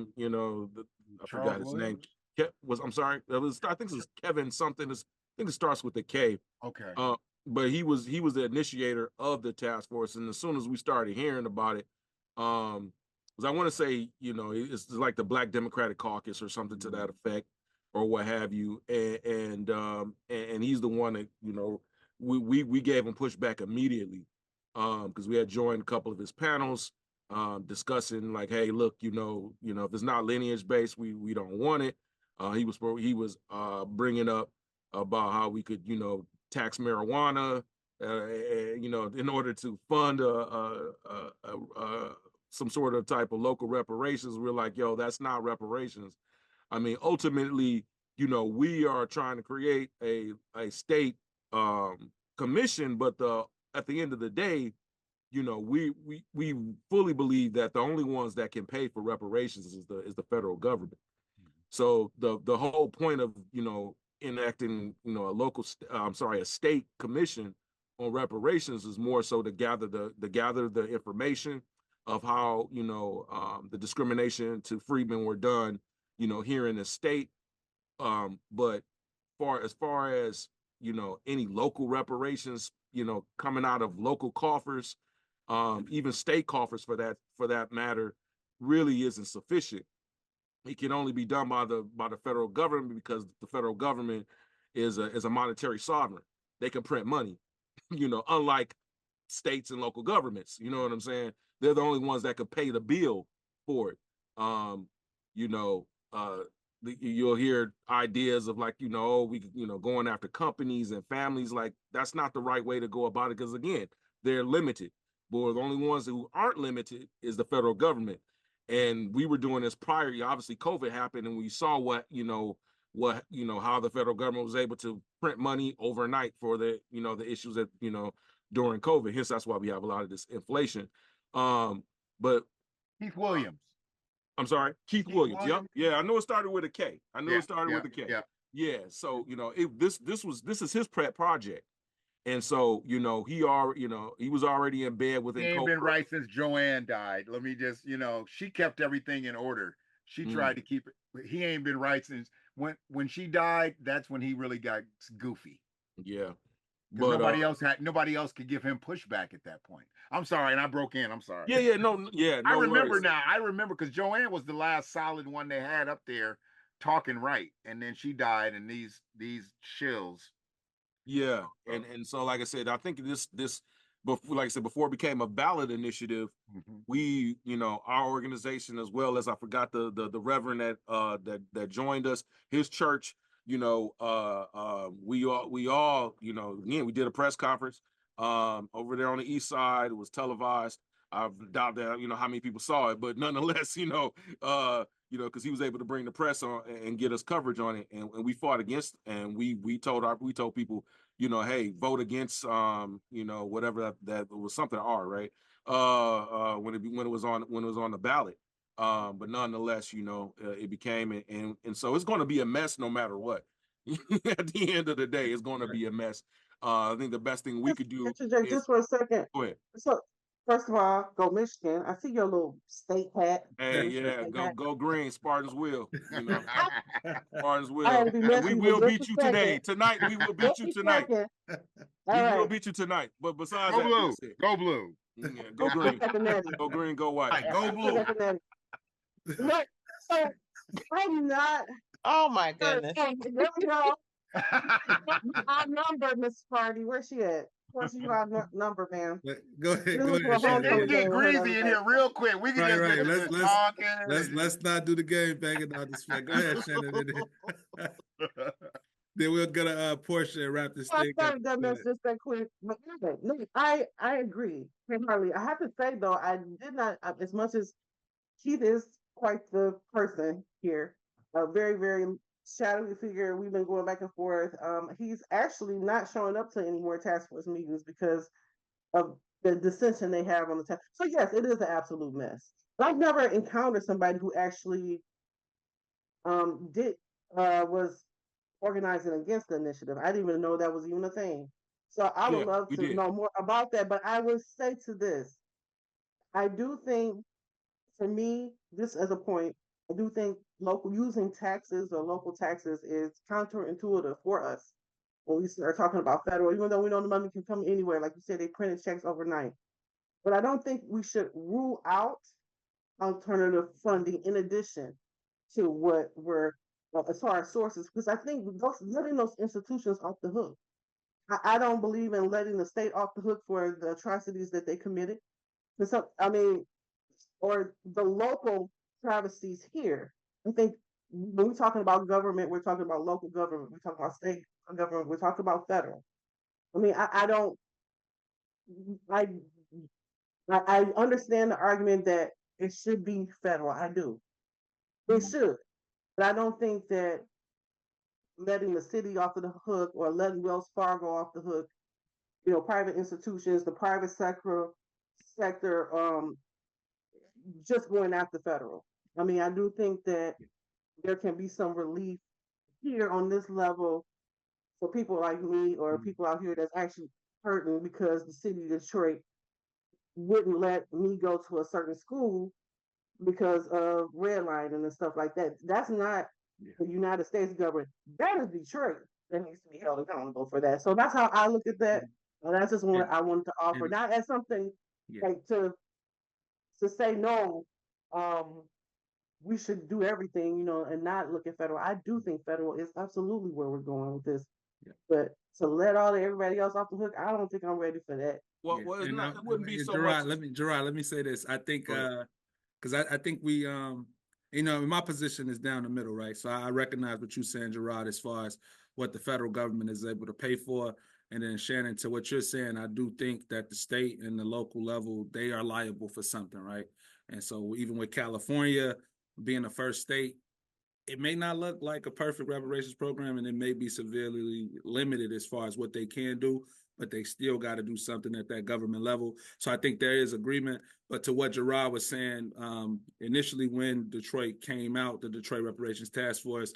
forgot his name. I'm sorry. I think it was Kevin something. I think it starts with a K. Okay. But he was the initiator of the task force, and as soon as we started hearing about it, because I want to say, it's like the Black Democratic Caucus or something to that effect, or what have you, and he's the one that we gave him pushback immediately, because we had joined a couple of his panels. Discussing like, hey, look, if it's not lineage based, we don't want it. He was bringing up about how we could, tax marijuana, in order to fund some sort of type of local reparations. We're like, yo, that's not reparations. I mean, ultimately, we are trying to create a state commission, but at the end of the day, we fully believe that the only ones that can pay for reparations is the federal government. So the whole point of enacting a state commission on reparations is more so to gather the information of how the discrimination to freedmen were done here in the state, but as far as any local reparations coming out of local coffers, even state coffers for that matter, really isn't sufficient. It can only be done by the federal government, because the federal government is a monetary sovereign. They can print money, unlike states and local governments. You know what I'm saying? They're the only ones that could pay the bill for it. You'll hear ideas of like, going after companies and families. Like, that's not the right way to go about it, because again, they're limited. But the only ones who aren't limited is the federal government. And we were doing this prior. Obviously, COVID happened, and we saw how the federal government was able to print money overnight for the issues that during COVID. Hence, that's why we have a lot of this inflation. But Keith Williams. I'm sorry, Keith Williams. Yep. Yeah, I know it started with a K. With a K. Yeah. Yeah. So this is his project. And so, he already, he was already in bed He within ain't been Cobra. right since Joanne died. Let me just, she kept everything in order. She tried to keep it. He ain't been right since when she died. That's when he really got goofy. Yeah. Because nobody else could give him pushback at that point. I'm sorry, and I broke in. I'm sorry. No I remember worries. now. I remember because Joanne was the last solid one they had up there talking right, and then she died, and these shills. Yeah, and so like I said, I think this before, like I said, before it became a ballot initiative, we, our organization, as well as I forgot the reverend that joined us, his church, we all, again, we did a press conference over there on the east side. It was televised. I doubt that how many people saw it, but nonetheless, because he was able to bring the press on and get us coverage on it, and we fought against, and we told people, hey, vote against, whatever that was, something R, right? When it was on the ballot. But nonetheless, it became, and so it's going to be a mess no matter what. At the end of the day, it's going to be a mess. I think the best thing we could do is, just for a second. Go ahead. So, first of all, go Michigan. I see your little state hat. Hey, yeah, go green, Spartans will, Spartans I will, had to be and we Michigan will just beat a you second. today. Tonight, we will beat you tonight. All We will right. beat you tonight. But besides Go that, blue, that's it. go blue. Yeah, go green, go green, go white. Go blue. Look, so I'm not. Oh my goodness. There we go. Our number, Miss Sparty. Where's she at? Where's your number, ma'am? Go ahead. It get greasy in here real quick. We can just get to this talking. Let's not do the game banging out this flag. Go ahead, Shannon. Then we'll get a portion and wrap this thing up. Just that quick. I agree, Harley. I have to say though, I did not, as much as Keith is quite the person here, a very, very shadowy figure. We've been going back and forth. He's actually not showing up to any more task force meetings because of the dissension they have on the task. So yes, it is an absolute mess. But I've never encountered somebody who actually was organizing against the initiative. I didn't even know that was even a thing. So I would love to know more about that. But I would say to this, I do think, for me, this as a point, I do think using taxes or local taxes is counterintuitive for us when we start talking about federal, even though we know the money can come anywhere. Like you said, they printed checks overnight. But I don't think we should rule out alternative funding in addition to what we're, as far as sources, because I think letting those institutions off the hook. I don't believe in letting the state off the hook for the atrocities that they committed. Or the local travesties here. I think when we're talking about government, we're talking about local government, we're talking about state government, we're talking about federal. I understand the argument that it should be federal. I do. It should. But I don't think that letting the city off of the hook or letting Wells Fargo off the hook, private institutions, the private sector, just going after federal. I do think that there can be some relief here on this level for people like me or people out here that's actually hurting because the city of Detroit wouldn't let me go to a certain school because of redlining and stuff like that. That's not the United States government. That is Detroit that needs to be held accountable for that. So that's how I look at that. And that's just what I wanted to offer. Not as something like to say no, we should do everything, and not look at federal. I do think federal is absolutely where we're going with this. But to let everybody else off the hook, I don't think I'm ready for that. Well, it wouldn't be so Gerard, much. Gerard, let me say this. I think because I think we my position is down the middle, right? So I recognize what you're saying, Gerard, as far as what the federal government is able to pay for. And then Shannon, to what you're saying, I do think that the state and the local level, they are liable for something, right? And so even with California being the first state, it may not look like a perfect reparations program, and it may be severely limited as far as what they can do, but they still got to do something at that government level. So I think there is agreement. But to what Gerard was saying, initially when Detroit came out, the Detroit Reparations Task Force,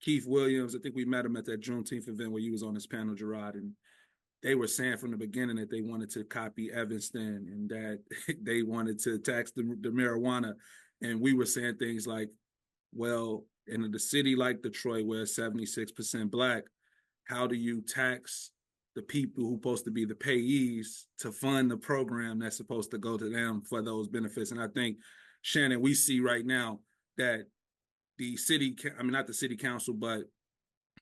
Keith Williams, I think we met him at that Juneteenth event where you was on this panel, Gerard, and they were saying from the beginning that they wanted to copy Evanston and that they wanted to tax the marijuana. And we were saying things like, well, in the city like Detroit, where it's 76% Black, how do you tax the people who are supposed to be the payees to fund the program that's supposed to go to them for those benefits? And I think, Shannon, we see right now that the city, I mean, not the city council, but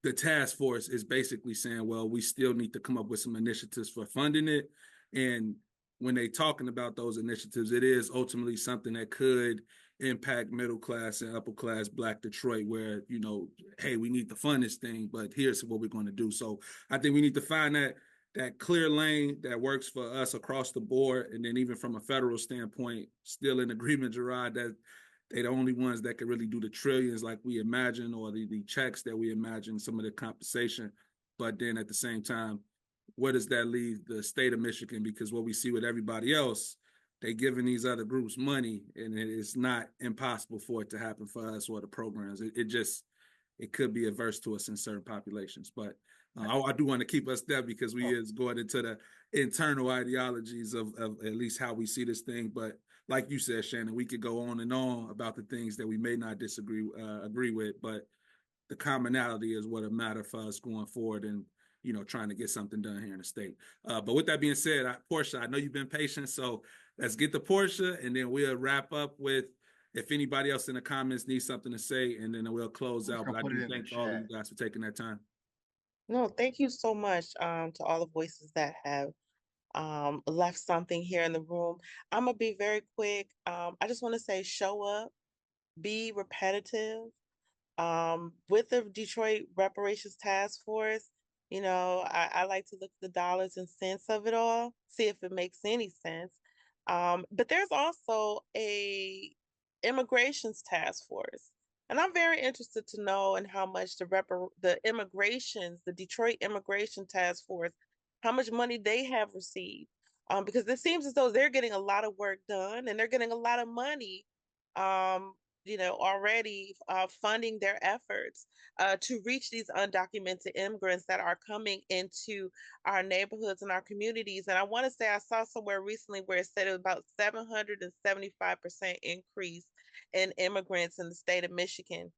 the task force is basically saying, well, we still need to come up with some initiatives for funding it. And when they talking about those initiatives, it is ultimately something that could impact middle class and upper class Black Detroit, where, you know, hey, we need to fund this thing, but here's what we're going to do. So I think we need to find that clear lane that works for us across the board. And then even from a federal standpoint, still in agreement, Gerard, that they're the only ones that can really do the trillions like we imagine, or the checks that we imagine, some of the compensation. But then at the same time, where does that leave the state of Michigan? Because what we see with everybody else, they giving these other groups money, and it's not impossible for it to happen for us or the programs. It could be adverse to us in certain populations. But I do want to keep us there, because we is going into the internal ideologies of at least how we see this thing. But like you said, Shannon, we could go on and on about the things that we may not agree with, but the commonality is what matter for us going forward, and trying to get something done here in the state. But with that being said, Portia, I know you've been patient, so let's get to Portia, and then we'll wrap up with if anybody else in the comments needs something to say, and then we'll close out. But I do thank all of you guys for taking that time. No, thank you so much to all the voices that have left something here in the room. I'm gonna be very quick. I just want to say, show up, be repetitive. With the Detroit Reparations Task Force, I like to look at the dollars and cents of it all, see if it makes any sense. But there's also a immigrations task force. And I'm very interested to know and how much the Detroit Immigration Task Force, how much money they have received. Because it seems as though they're getting a lot of work done and they're getting a lot of money already funding their efforts to reach these undocumented immigrants that are coming into our neighborhoods and our communities. And I want to say I saw somewhere recently where it said it was about 775% increase in immigrants in the state of Michigan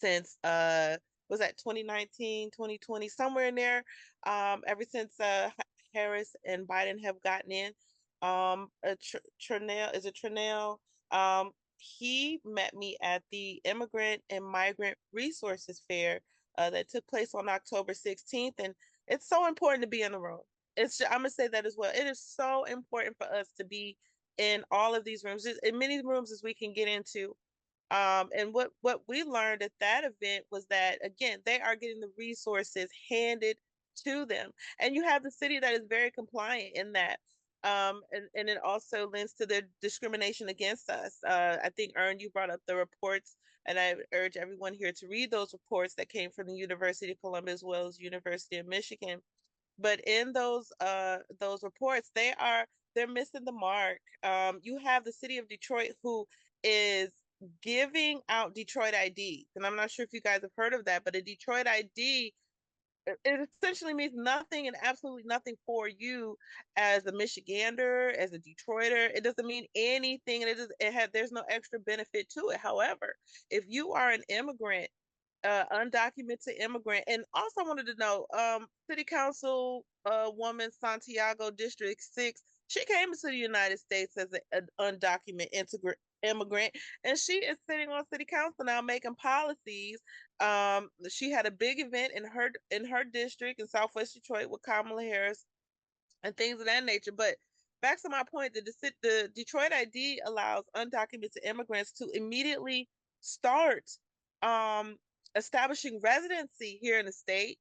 since was that 2019, 2020, somewhere in there, ever since Harris and Biden have gotten in. Trinell, he met me at the Immigrant and Migrant Resources Fair that took place on October 16th. And it's so important to be in the room. I'm gonna say that as well. It is so important for us to be in all of these rooms, as many rooms as we can get into. And what we learned at that event was that, again, they are getting the resources handed to them. And you have the city that is very compliant in that. And it also lends to the discrimination against us. I think, Ern, you brought up the reports, and I urge everyone here to read those reports that came from the University of Columbia as well as University of Michigan. But in those reports, they're missing the mark. You have the city of Detroit, who is giving out Detroit IDs. And I'm not sure if you guys have heard of that, but a Detroit ID, it essentially means nothing and absolutely nothing for you as a Michigander, as a Detroiter. It doesn't mean anything, and there's no extra benefit to it. However, if you are an immigrant, undocumented immigrant, and also wanted to know, City Council woman Santiago District 6, she came into the United States as an undocumented immigrant, and she is sitting on City Council now making policies. She had a big event in her district in Southwest Detroit with Kamala Harris and things of that nature. But back to my point, the Detroit ID allows undocumented immigrants to immediately start establishing residency here in the state.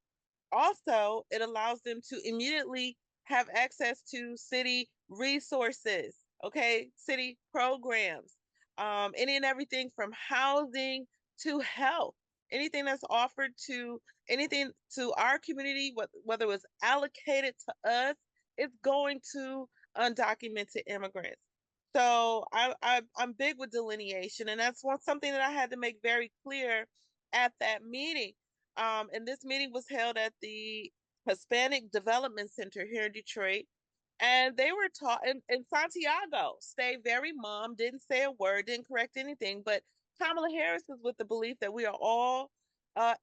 Also, it allows them to immediately have access to city resources, okay, city programs, any and everything from housing to health, anything that's offered to anything to our community, whether it was allocated to us, it's going to undocumented immigrants. So I'm big with delineation, and that's something that I had to make very clear at that meeting. And this meeting was held at the Hispanic Development Center here in Detroit. And they were taught in Santiago, stayed very mum, didn't say a word, didn't correct anything. But Kamala Harris was with the belief that we are all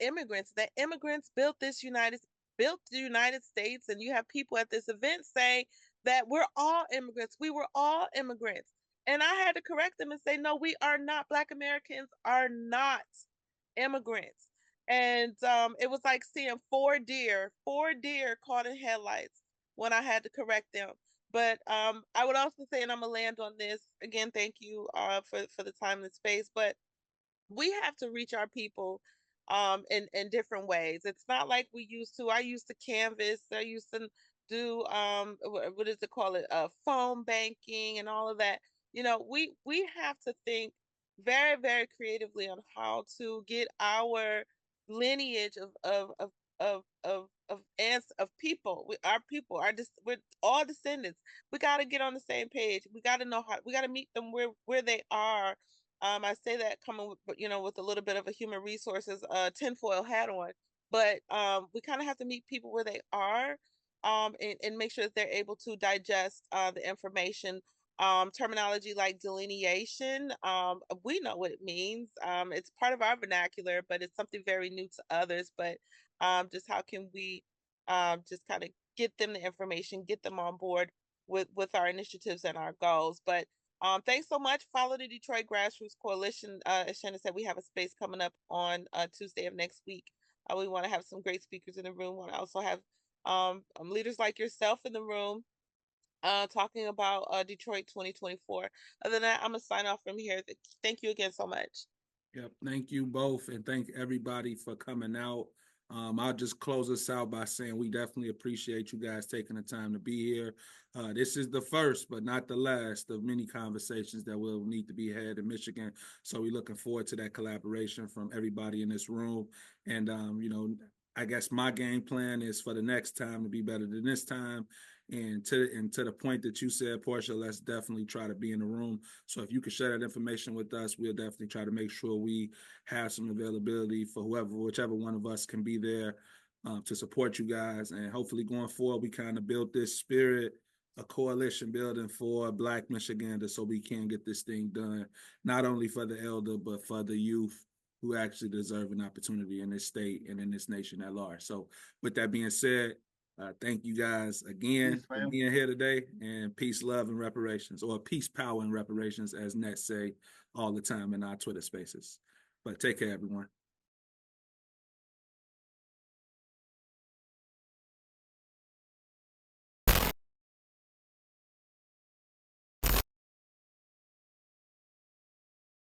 immigrants, that immigrants built the United States, and you have people at this event saying that we're all immigrants. We were all immigrants. And I had to correct them and say, no, we are not. Black Americans are not immigrants. And it was like seeing four deer caught in headlights when I had to correct them. But I would also say, and I'm gonna land on this again, thank you for the time and space, but we have to reach our people in different ways. It's not like we used to. I used to canvas. I used to do what is it called, it phone banking and all of that. You know, we have to think very, very creatively on how to get our lineage of people. Our people are just, we're all descendants. We got to get on the same page. We got to know how, we got to meet them where they are. I say that coming with, with a little bit of a human resources tinfoil hat on, but we kind of have to meet people where they are, and make sure that they're able to digest the information. Terminology like delineation, we know what it means. It's part of our vernacular, but it's something very new to others. But just how can we just kind of get them the information, get them on board with our initiatives and our goals. But thanks so much. Follow the Detroit Grassroots Coalition. As Shannon said, we have a space coming up on Tuesday of next week. We want to have some great speakers in the room. We want to also have leaders like yourself in the room talking about Detroit 2024. Other than that, I'm going to sign off from here. Thank you again so much. Yep. Thank you both. And thank everybody for coming out. I'll just close us out by saying we definitely appreciate you guys taking the time to be here. This is the first, but not the last of many conversations that will need to be had in Michigan. So we're looking forward to that collaboration from everybody in this room. And, I guess my game plan is for the next time to be better than this time. And to the point that you said, Portia, let's definitely try to be in the room. So if you can share that information with us, we'll definitely try to make sure we have some availability for whichever one of us can be there to support you guys. And hopefully going forward, we kind of built this spirit, a coalition building for Black Michiganders, so we can get this thing done, not only for the elder, but for the youth who actually deserve an opportunity in this state and in this nation at large. So with that being said, thank you guys again for being here today, and peace, love, and reparations, or peace, power, and reparations, as Net say all the time in our Twitter spaces. But take care, everyone.